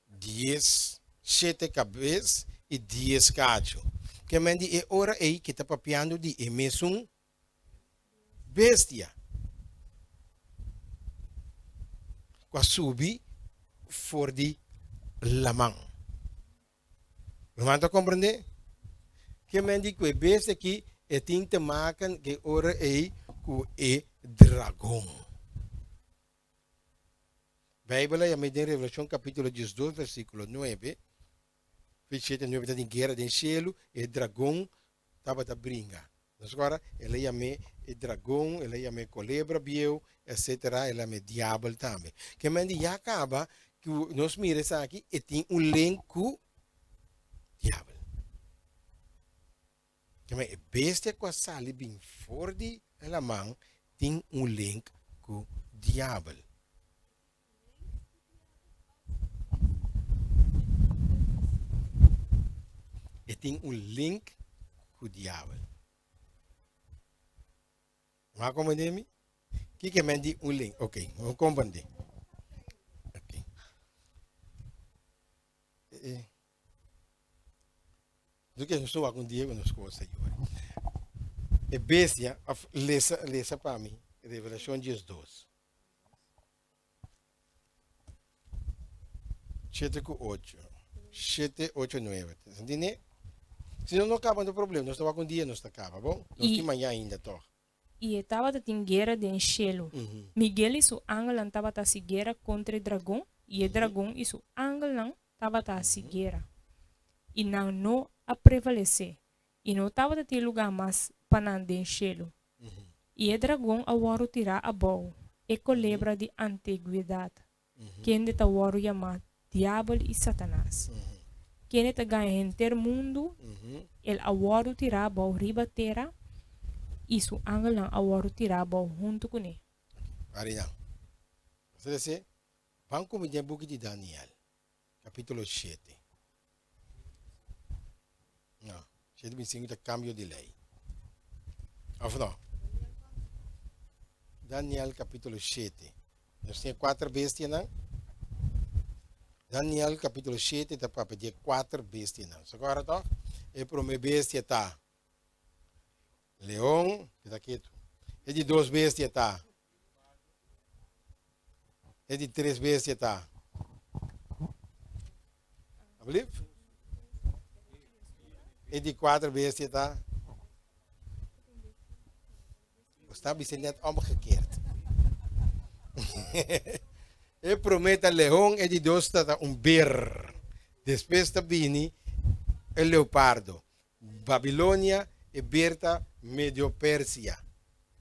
10 7 cabeça e 10 cacho. Que mendi é ora aí que tá papiando de mesmo bestia. Com subi for de lamang. Não está compreender? Que mendi que bestia aqui é tinta macan que ora aí com é dragão. Bíblia já me tem Revelação capítulo 12 versículo 9. Versículo 9 está em guerra do cielo e dragão estava a brincar. Agora, ele chama o dragão, ele chama culebra, biel, etc. Ele chama diabo também. Que mendi já acaba que nós miramos aqui e tem link com o diabo. Que é bestia com a sali bem fora de ela mão tem link com o diabo. E tem link com o diabo. Não compreende-me? O que é mendi link? Ok, vamos compreender. Ok. Do que eu estou com Diego nas coisas aí. É bestia, lesa para mim, Revelação 12. 7 com 8. 7, 8, 9. Entendeu? Se não acaba o problema, nós estamos com dia, nós acaba, bom? Nós temos manhã ainda, tô. E estava em guerra de enchelo. Miguel e seu ángel estava em guerra contra o dragão. E o dragão e seu ángel estava em guerra. E não a prevalecer. E não estava em lugar mais para não enchelo. E o dragão agora tirar a boa. E culebra de antiguidade. Quem está agora chamado Diabo e Satanás. Quem está ganhando o mundo, ele agora tirar a boa riba terra. E su ángel não agora tirar a boa junto com ele. Arina. Você diz, vamos começar o book de Daniel, capítulo 7. Não, 7:25 é cambio de lei. Ou não? Daniel, capítulo 7. Nós temos 4 bestias, não? Daniel, capítulo 7, está para pedir 4 bestias, não? Agora, tá? E para uma bestia, tá? Leão, que está quieto. É de 2 bestias, tá? É de 3 bestias, tá? Believe? É de 4 bestias, tá? Está net omgekeerd. E promete leão é de 2 tá beer. Depois está bini o leopardo. Babilônia e Berta Medio Pérsia.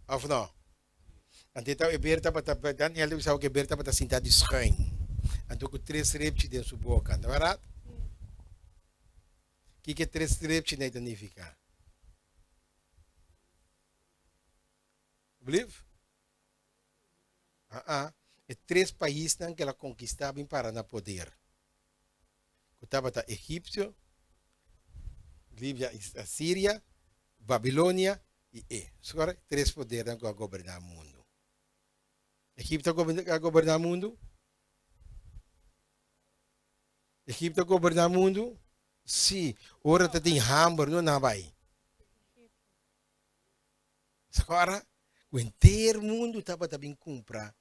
Ou não? Ante tá aberta para dan ele usa o que aberta para sentar de schuin. Ante com três reptes dentro da boca, não é verdade? Que três reptes nem significa? Believe? É três países que ela conquistava para na poder. Estava a Egipto, Líbia, a Síria, Babilônia e agora três poderes que governar o mundo. Egipto governar o mundo? Egipto governar o mundo? Sim. Ora tem hamburger, não vai. Agora, o inteiro mundo estava também comprar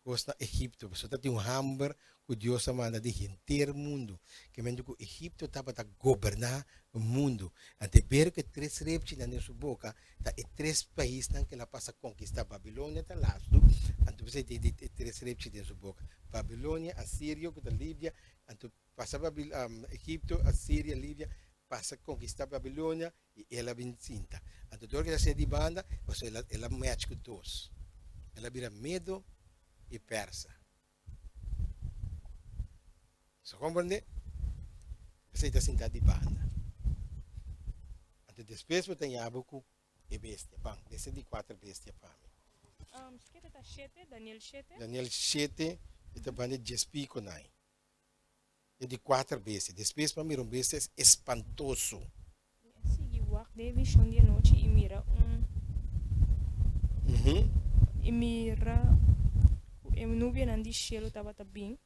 coisa na Egipto. Você tem hamburger que Deus manda de inteiro mundo. Que mesmo que o Egipto estava a governar o mundo. Até ver que três reptes na sua boca, e três países que ela passa a conquistar. Babilônia está lá. Então você tem três reptes na sua boca. Babilônia, Assíria, que está Líbia. Então passa Egipto, Assíria, Líbia. Passa a conquistar Babilônia e ela vem cinta. Então toda ela se de banda, ela match com todos. Ela vira medo e persa. Você compreende? Você está sentado de banda. Então depois você tem abuco e bestia. Bom, desce de quatro bestias para mim. Daniel 7. Daniel 7, está banda de espico nai. É de quatro bestias. Depois para mim um bestia espantoso. Segui o David visão de noite e mira e mira nuvem andi cielo estava bem.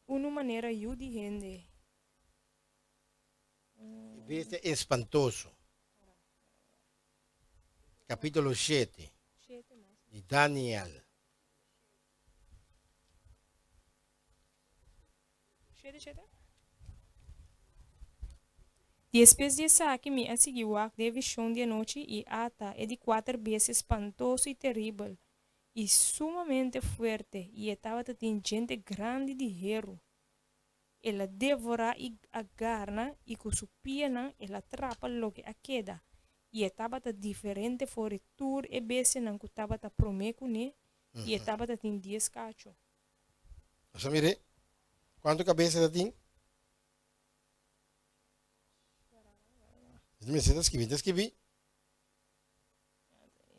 Uma maneira eu de rende. Bestia espantoso. Capítulo 7 de Daniel. 7. Depois de saque me a seguir o de visão de noite e ata é de quatro vezes espantoso e terrível e sumamente forte e estava tendo gente grande de hero. Ela devora e agarra e com sua pena ela atrapa lo que a queda. E estava diferente fora tur e bese não que estava promeco né e estava tendo 10 cacho. Você mire? Quanto cabeça tem? Me está escrevendo.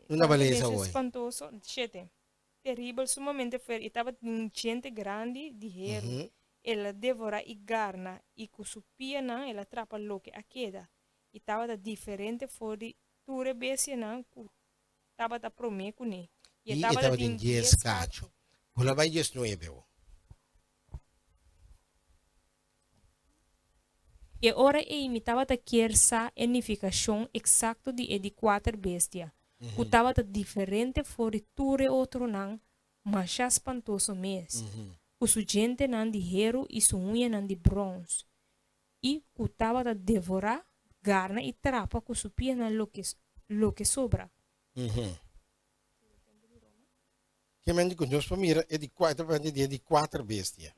Uma beleza hoje. Espantoso, 7. Terrível, sumamente forte. Estava tendo gente grande de hero. Ela devora e garna e com sua pena ela atrapa lo que a queda. E estava diferente fora tur e bese não que estava promeco né E estava tendo 10 cacho. Ela vai 19. E ora e imitava a quersa edificação exacto de 4 bestia. Que estava diferente fora ture outro não, mas já espantoso mesmo. Que su gente não de hero e su unha não de bronze. E que estava a devorar, garna e trapa com su pena lo que sobra. Que mende que nós mira é de quatro bestia.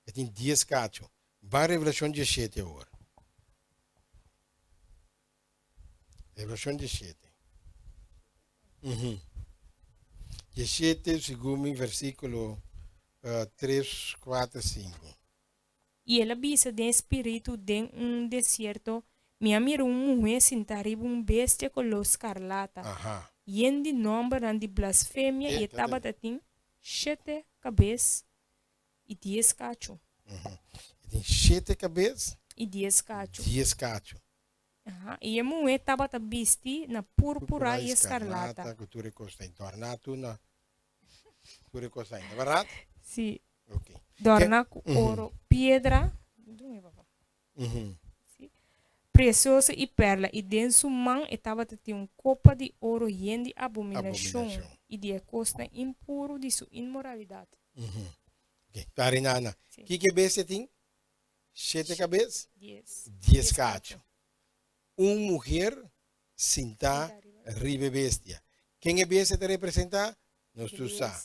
É tem 10 cacho. Vai revelação de 7 agora. Revelação de 7. 17, segundo versículo 3, 4, 5. E ela visa de espírito de deserto, me mirou mulher sentar bestia color escarlata. E em de nome de blasfêmia e estava tem 7 cabeças e 10 cacho. Tem 7 cabeças e 10 cacho. 10 cacho. E a mulher estava vestida na púrpura e escarlata. Cultura costa tornato na cultura costa, é verdade? Sim. Ok. Dorna com ouro, pedra, preciosa e perla. E dentro sua mão estava uma copa de ouro e de abominação. E de costa impuro de sua imoralidade. Ok. Tarinana. Que cabeça tem? 7 cabeças? 10 cacho. Uma mulher sentar ribe bestia. Quem é bestia te representa? Nós tu sabe.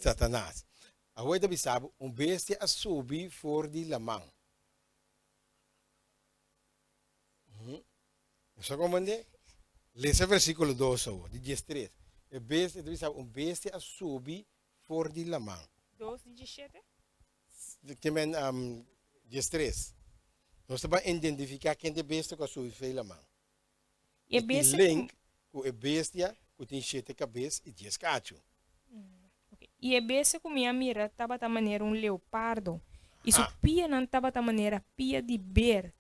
Satanás. Agora também sabe, bestia a subir fora de la mão. Você compreende? Lees versículo 2, de 13. A bestia, bestia subi for di lamang. 2:17. Que men 13. Nós estamos a identificar quem é bestia que subi for lamang. E E tem bestia link com a bestia que tem 7 cabeças e 10 cachos. okay. E a bestia com minha mira tava da maneira leopardo. Isso Ah. pia não tava da maneira pia de ber.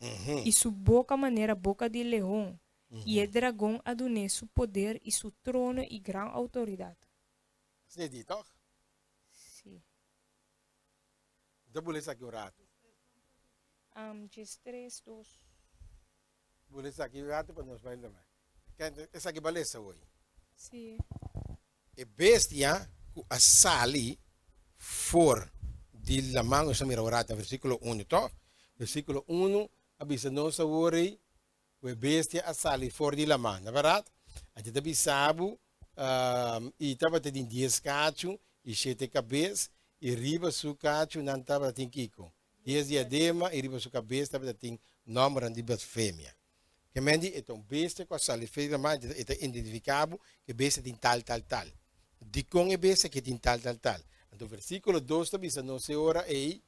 Isso boca maneira boca de leão. E o dragão adune seu poder e seu trono e grande autoridade. Is niet die toch? Sim. Dat wil ik zeggen, raad. 3:2. Wil ik zeggen, raad, para nós vai também. Essa aqui beleza hoje. Sim. E bestia que a sali for di lamang sa mirawrat, versículo 1, toch? Versículo 1, abisa nós a ori, o bestia a sali for di lamang, na verdade? A gente abisabu, e tava tendo 10 cacho, e 7 cabeças, e riba su cacho, não tava tendo kiko. 10 diadema, e riba su cabeça, tava tendo número de fêmea. Que mendi, então, bestia com a sali for di lamang, é identificado que bestia tem tal. De com é bestia que tem tal. Então, versículo 2 também diz, não se ora aí,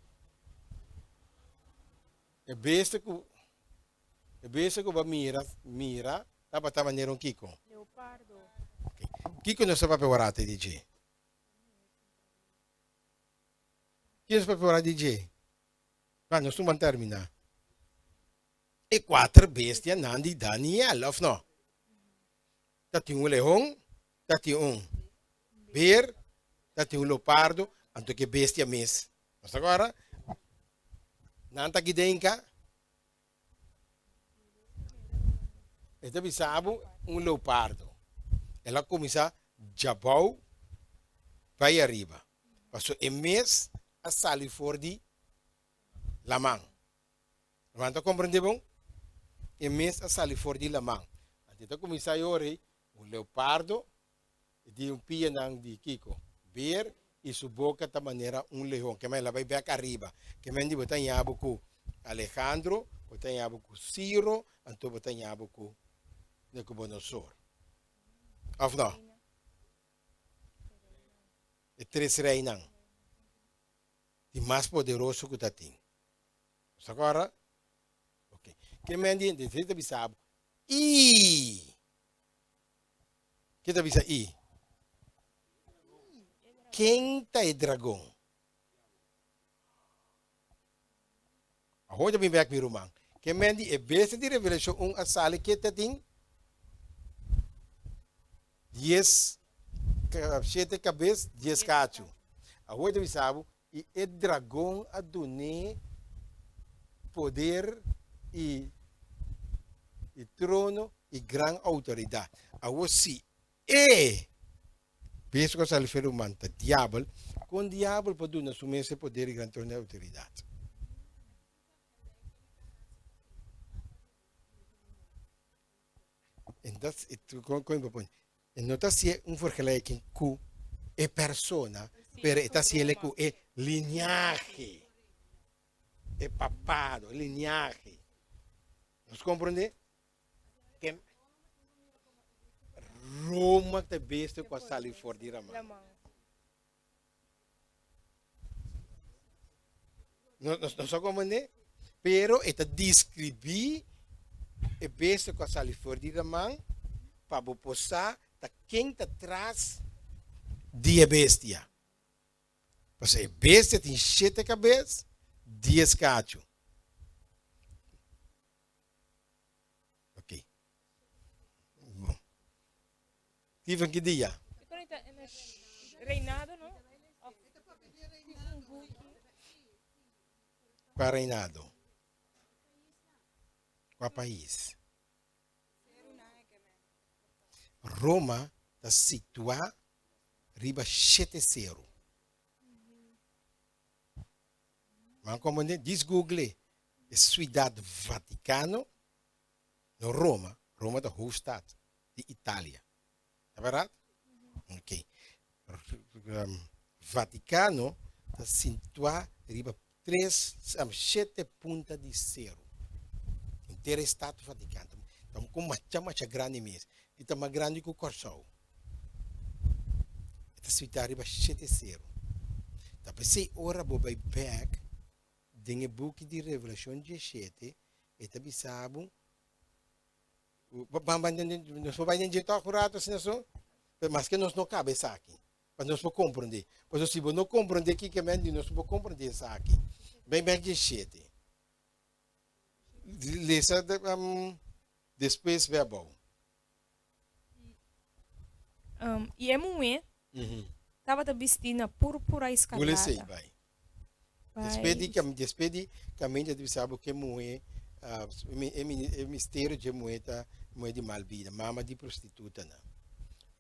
é bestia que vai mira, tá maneira um Kiko. Leopardo. Okay. Kiko não sabe para orar, DJ. Quem sabe para orar, DJ? Mas nós vamos terminar. E 4 bestias não de Daniel, ou não? Tá tem leão, tá tem bear, tem leopardo, anto que bestia mes. Mas agora, não está aqui dentro. Então, bisabo, leopardo. Ela começa a jabau, vai arriba. Passou mes a salir fora de lamang. Não está compreendendo bom? Mes a salir fora de lamang. Então, começa a ore, leopardo, de pia nang di Kiko. Bear, e sua boca da maneira leão, que ela vai back arriba. Que men di botar yabo com Alejandro, botar yabo com Ciro, então botar yabo com Nabucodonosor. Of não? E 3 reinas. De mais poderoso que tem. Agora, ok. Que men di, de três bisabo. E que da bisa e? Quem tá é dragão? Agora vem back mi rumang. Que mendi é besta de revelação a sala que tem 10 7 cabeças, 10 cacho. Agora vi sabe e é dragão a donar poder e trono e grande autoridade. Agora se penso que se ele fez humano, diabo, com o diabo pode assumir esse poder e grande trono e autoridade. Então, não está se vergelijking com a persona, mas está se com a linhagem, é papado, linhagem. Nos compreende? Que Roma te beste com a sali fora de Rama. Não só compreende? Pero está descrever a beste com a sali fora de Rama para posar ta quem está atrás de a bestia. Porque a bestia tem 7 cabeças, 10 cachos. Ok. Bom. Tive que dia? Reinado, não? Qual reinado? Qual país? Roma está situada riba 7-0. Mas como diz Google, é Cidade Vaticano, no Roma. Roma é a hoofdstad de Itália. É verdade? Ok. Vaticano está situado riba 7.0. Inteiro Estado Vaticano. Então, como uma grande mesmo. Ita mais grande que o Corsol. Ita suita arriba 7-0. Tá pensei ora bo vai back dengue book de Revelação 17 ita bisabu nós vai entender tá acurado assim só mas que nós não cabe isso aqui para nós não compreender pois se não compreender que mente nós não compreender isso aqui bem 17 lesa depois verbal E é mulher estava vestindo na púrpura escarlata. Vou sei, vai. Despedi caminho de sabe que mulher é mistério de mulher de malvida, mama de prostituta na.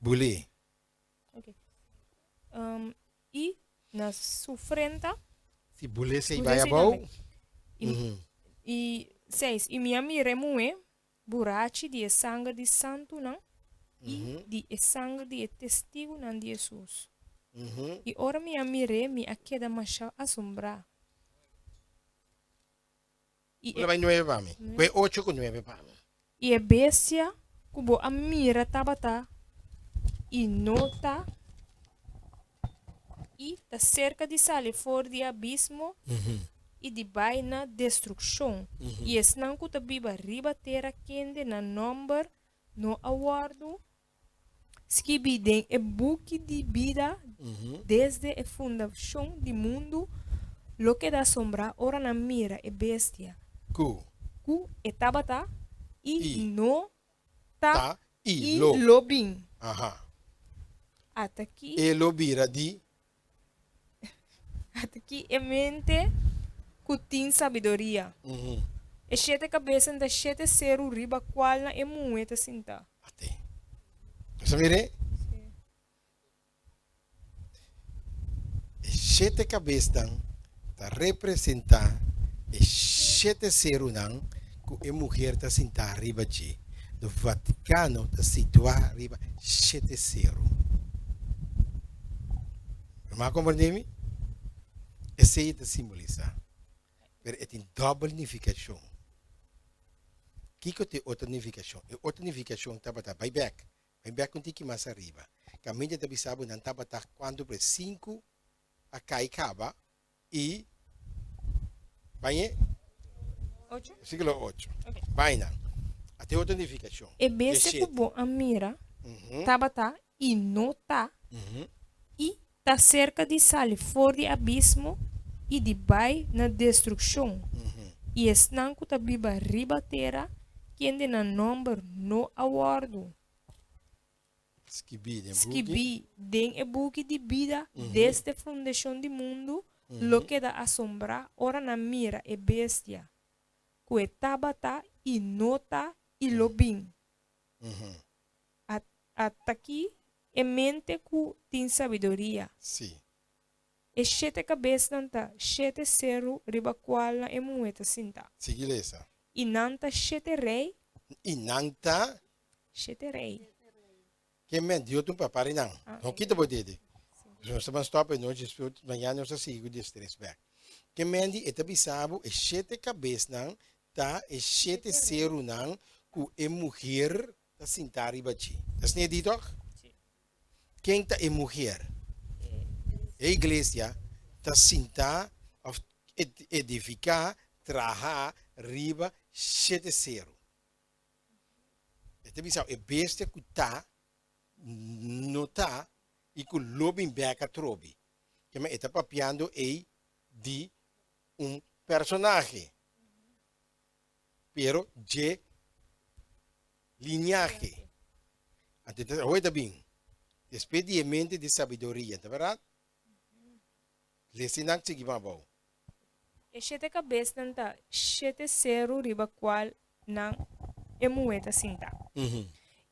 Bule. Okay. E na sufrenta Se bule sei vai abau. E 6 e minha mire mulher burachi de sangue de santo não e de sangue de testigo não de Jesus. E ora minha mire me aqueda macha assombrar. E vai 9 para mim. Vai 8 com 9 para mim. E a bestia cubo a mira tabata e nota e da cerca de sale fora de abismo e de baina destruição. E esnanco da biba riba terra quente na number no aguardo skibiden e buque de vida desde a fundação do mundo lo que da sombra ora na mira e bestia Cu e tabata e no tá e lo. lobin Aha. até aqui E lobira di é mente cutin sabedoria e sete cabeça da sete seru riba qual na emueta sinta até. Você mire? Sete cabeças tá representar e sete seru não que a mulher tá sentada arriba de do Vaticano tá situado arriba sete seru. Mas compreende-me? Esse aí tá simboliza. Pero tem double significação. Que tem outra significação? E outra significação tá para vai back. Vai back um tique mais arriba. Caminho de bisabo não tá para quando para 5 a cai caba e vai siglo 8. Vai não. Até outra significação. E bese kubo a mira tabata e nota e tá cerca de sale fora de abismo e de bai na destruição. E esnanco tá biba riba terra que ande na number no aguardo. Skibi den e buque de vida desde a fundação do mundo lo que da assombrar ora na mira e bestia. Que tabata e nota e lobin. Até aqui é mente que tem sabedoria. Sim. E sete cabeças nanta, sete seru riba qual na emueta sinta. Sigilesa. E nanta sete rei. E nanta Sete rei. que men dio tu papari não. Não quita bodede. Nós estamos stop e nós disputa manhã nós sigo de stress back. Que men di etabisabo e sete cabeças não tá e sete seru não que é mulher tá sentar riba de. Das nem dito? Quem tá é mulher? A igreja está sentada a edificar, trabalhar, riba, 7-0. Então, é besta que está, não está, e que o lobo beca trobe. Que está papiando de personagem. Pero de linhagem. Então, olha bem. Despediamento de sabedoria, tá verdade? Lesinak sige mabaw. E sete cabeças nanta, sete seru riba qual nang emueta sinta.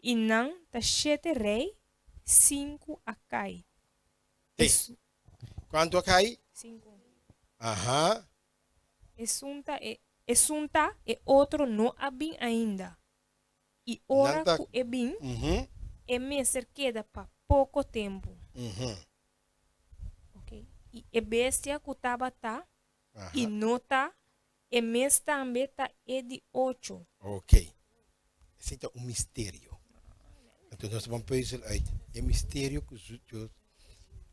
E nang ta sete rei, 5 acai. Quanto acai? 5. Aha. Esunta e outro não abin ainda. E ora que é bem, é mesmo queda para pouco tempo. Ok? E é bestia que estava tá, e nota, e mês também tá é de 8. Ok. Esse é um mistério. Então nós vamos pôr uit. É mistério que Deus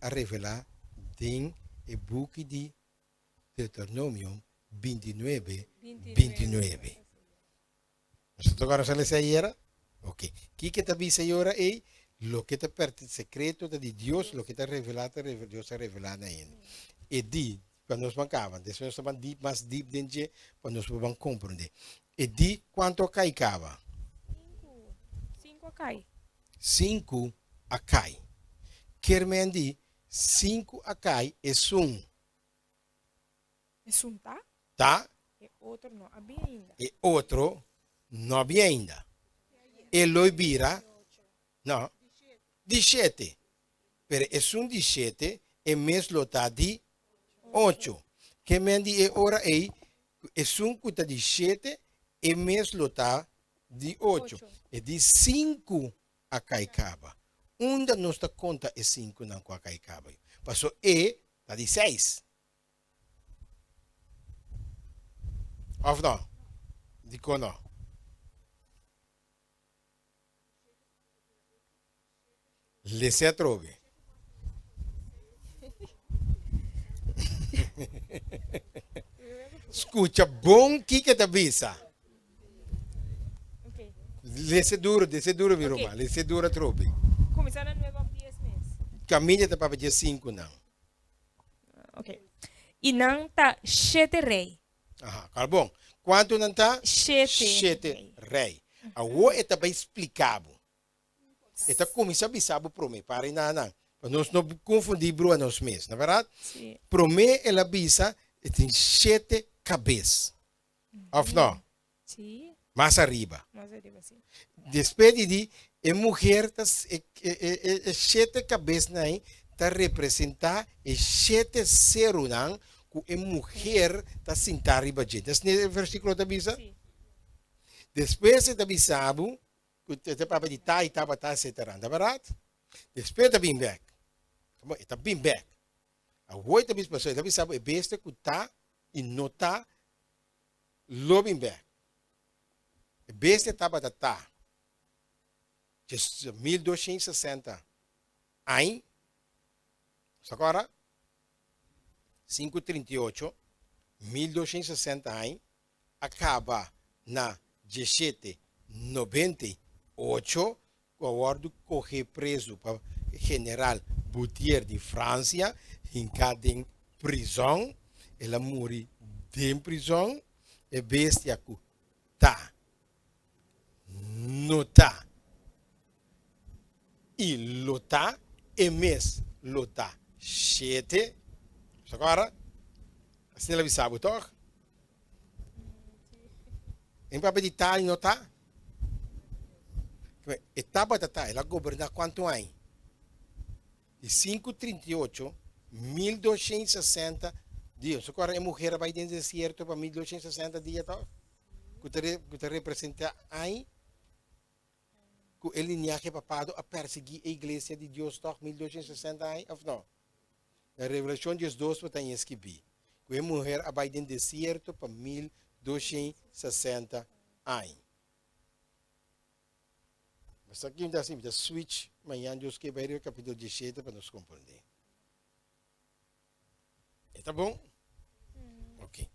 a revelar em o book de Deuteronomium 29, 29. Você agora se lê aí? Ok. O que te avisa agora é lo que te pertence secreto de Deus, lo que te revelado, Deus a revelado ainda. E di, quando nós bancavam, depois nós vamos mais deep dentro, quando nós vamos compreender. E di, quanto caicava? 5 cai. 5 a cai. Quer mendi, 5 a cai é um. É um, tá? Tá? E outro não, havia ainda. E outro, não havia ainda. E loibira, não, 17. Pero é um 17 e mesmo tá de 8. Que mendi é ora é um que tá 17 e mesmo tá de 8. E de 5 a caicaba. Onde nossa conta é 5 não com a caicaba. Passou e tá de 6. Of não? Dico não. Lesse a trove. Escuta bom que te avisa. Ok. Lesse duro, mi Roma. Lesse duro trove. Começar a nova pies mês. Caminha te para dia 5 não. Ok. E não tá 7 rei. Aha, tá bom. Quanto não tá? 7 rei. A o é também explicado. Eta começa a avisar para mim, para não. Para nós não confundir bro nós mesmos, na verdade? Sim. Para mim, ela avisa tem 7 cabeças. Of não? Sim. Mais arriba. Mas eu digo assim. Depois de a mulher, 7 cabeças aí, está representar 7 seres que a mulher está sentada arriba de. Esse é o versículo da avisa? Sim. Depois de avisado, que te papa de tá e tava tá etc. Na verdade? Depois de bem back. Está bem back. A oito pessoas, ele avisava, é besta que tá e não tá, lo bem back. É besta tava da tá. 1260. Aí, agora, 538, 1260 aí, acaba na 1798, quando corre preso para general Boutier de França, em cada prisão, ela morre em prisão, e bestia que tá, não tá, e lota, e mes lota, 7, agora, assim ela sabe, toch? Em papel de tal, não tá? Etapa da tá, ela governa quanto aí? De 538, 1260 dias. Agora a mulher vai dentro do deserto para 1260 dias, tá? Que representa aí que o linhagem papado a perseguir a igreja de Deus, tá? 1260 aí, ou não? Na Revelação 12 tem escrever que a mulher vai dentro do deserto para 1260 aí. Mas aqui ainda assim, da switch, amanhã Deus que vai ler o capítulo 17 para nos compreender. Está bom? Ok.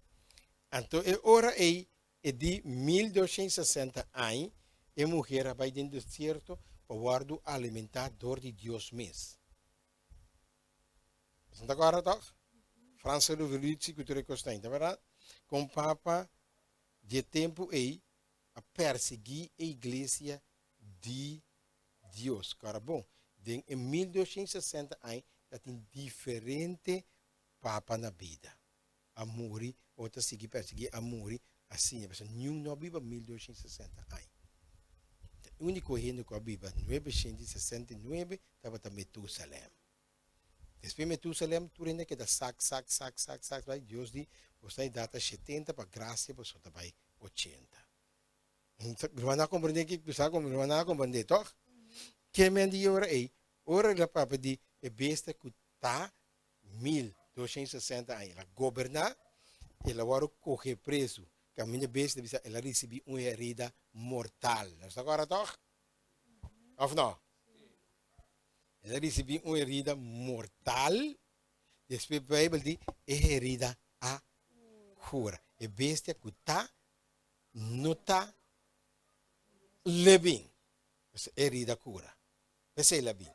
Então, a hora é de 1260 anos, a mulher vai dentro do deserto para guardar alimentar dor de Deus mesmo. Está agora, tá? França Revolução Cultura Constante, verdade? Com Papa de tempo aí a perseguir a igreja de Deus. Cara, bom, em 1260 aí, tem diferente papa na vida. A morrer, outra seguir perseguir, a morrer, assim, a pessoa não viva 1260 aí. O único reino que a Bíblia, 969, estava em Metusalém. Depois de Metusalém, tu ainda queda sac, vai Deus diz, você data 70 para graça, você vai 80. Não vai compreender que você não vai compreender, toch? Que me diz ora aí, ora a papa de é besta que está 1260 anos, ela governar, ela agora correr preso, caminho besta, ela recebeu uma herida mortal. Não está agora, toch? Of não? Ela recebeu uma herida mortal. Depois a Bíblia diz, é herida a cura. É bestia que está, não está, lebim. Herida a cura. Essa é lebim.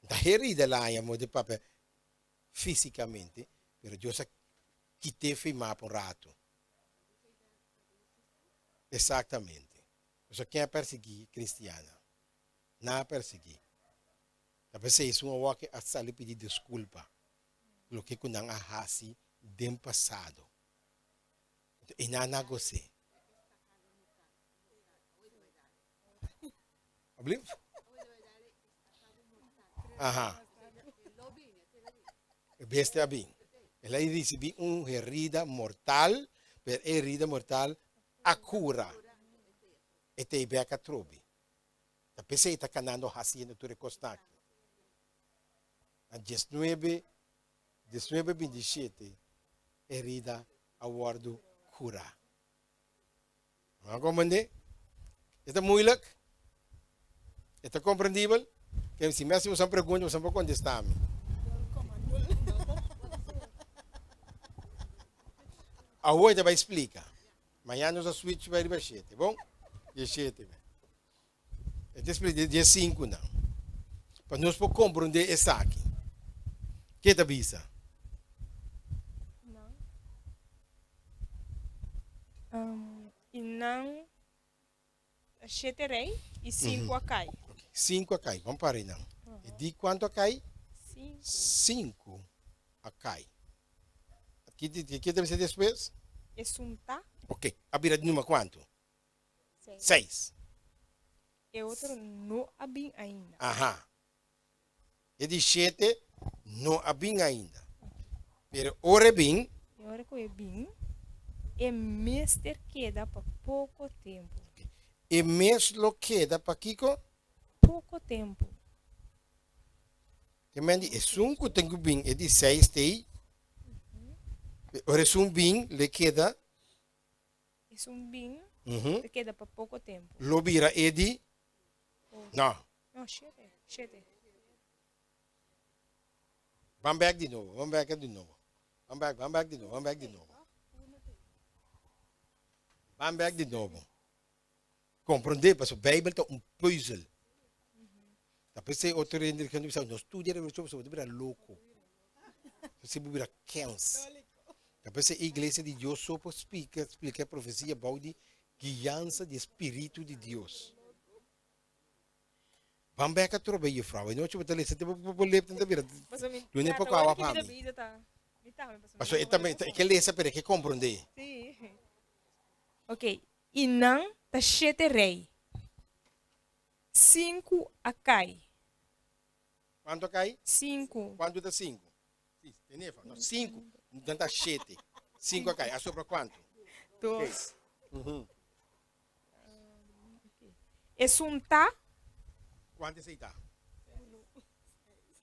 Da herida lá, amor de papel, fisicamente, mas Deus quitei firmar por um rato. Exatamente. Só quem é perseguir cristiana. Não perseguir. Talvez isso uma hora que a sali pedir desculpa pelo que não arrasi do passado. E não negocie. Oblim? Aham. Bestia bem. Ela recebeu uma herida mortal, per herida mortal a cura. E te beca trobi. A pessoa está canando haciendo tu recostaque. A 19:27 herida a guardo cura. Não compreende? Está moeilijk? Está compreendível? Que se me hacemos uma pergunta, você pode contestar-me. A outra vai explicar. Amanhã nós switch vai ir 7, bom? Dia 7. Então, dia 5 não. Para nós poder compreender isso aqui. O que é isso? Não. E não. 7 rei e 5 a cai. 5 a cai. Vamos parar aí, não. E de quanto a cai? 5. 5 a cai. O que deve ser depois? É sunta. Ok. A vira de número quanto? 6. E outro não abim ainda. Aham. E de 7 não há bem ainda. Pero ora bem. E hora que eu bem, é mister queda para pouco tempo. E mês lo queda para Kiko? Pouco tempo. Que mandi é 5 tenho bem e de 6 tem. Ora é bem le queda. É bem, Uhum. queda para pouco tempo. Lo vira e de. Não. Não, 7. Vamos back de novo. Vamos back de novo. Vamos back de novo. Vamos back de novo. Vamos back de novo. Compreender, porque a Bíblia é um puzzle. Depois você outro render que não estuda, você vai virar louco. Você vai virar cães. Depois a igreja de Deus só explica a profecia about de guiança do Espírito de Deus. Vamos back a trobe, Frau. E não te botar você tem que ler tanto vira. Tu nem pouco água para mim. Mas eu também que ler essa para que compreender. Sim. Ok. E não tá 7 rei. 5 a cai. Quanto cai? 5. Quanto dá 5? 5. Não dá 7. 5 cai. A sobra quanto? 2. Uhum. É sunta. Quanto você está?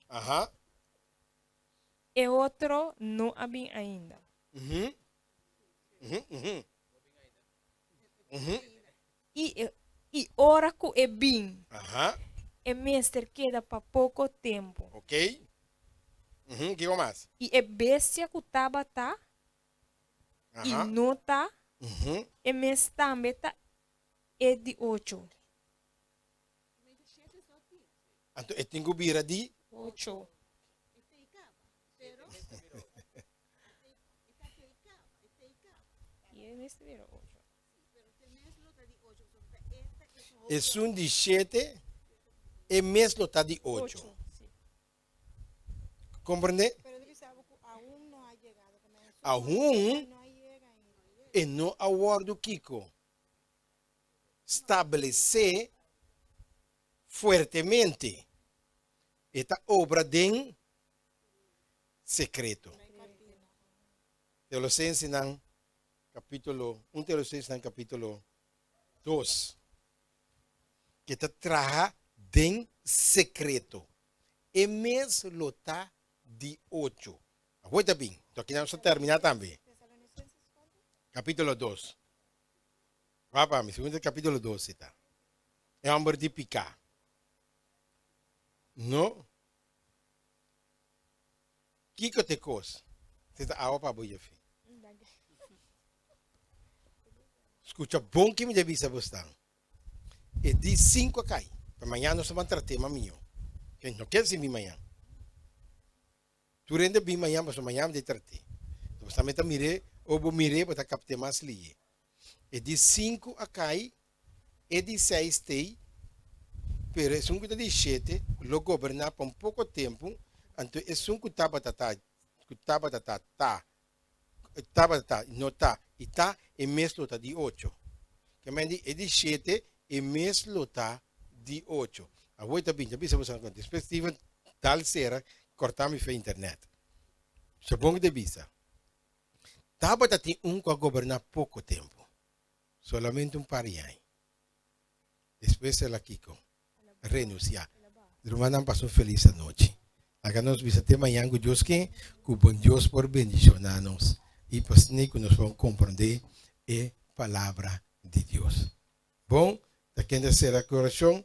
Aham. E outro não abim ainda. Uhum. Uhum. Uhum. Uhum. E hora que é bem. Aham. É mestre queda para pouco tempo. Ok. Uhum. O que mais? E é bestia que tava tá. E Aham. não tá. Uhum. E mestre também tá. É de 8. Então, eu tenho que vir de 8. E é mestre vira 8. é um de 7 e mesmo está de 8. Compreende? Aún e não aguardo Kiko estabelecer fuertemente esta obra de secreto. Teolosenses ng capítulo 1, Teolosenses ng capítulo 2. Que está traja de secreto. E mesmo lo está de 8. Aguenta bem. Então aqui vamos terminar também. Capítulo 2. Vá para mim, segundo capítulo 2 está. É um de picar. No. Kiko te cos. Te da agua para boia fi. Escucha bom que me devisa bostan. E di 5 cai. Para amanhã nós vamos tratar maminho. Que não quer ser mi manhã. Tu rende bem manhã, mas amanhã me tratar. Então você também mire, ou vou mire para captar mais li. E di 5 a cai. E di 6 tei. Pero é um que de 7, lo governar por um pouco tempo, então é um que não tá, e tá e mesmo tá de 8. Que me é de 7 e mesmo tá de 8. A voi também, já bisa você não depois Steven tal será cortar me fe internet. Se bom de bisa. Tava tem um que governar pouco tempo. Solamente um par de anos. Depois ela Kiko renunciar. Hermana, pasó feliz noche. Acá nos visite mañana con Dios que con Dios por bendicionarnos y pues ni que nos vamos a comprender la palabra de Dios. Bom, da quem será coração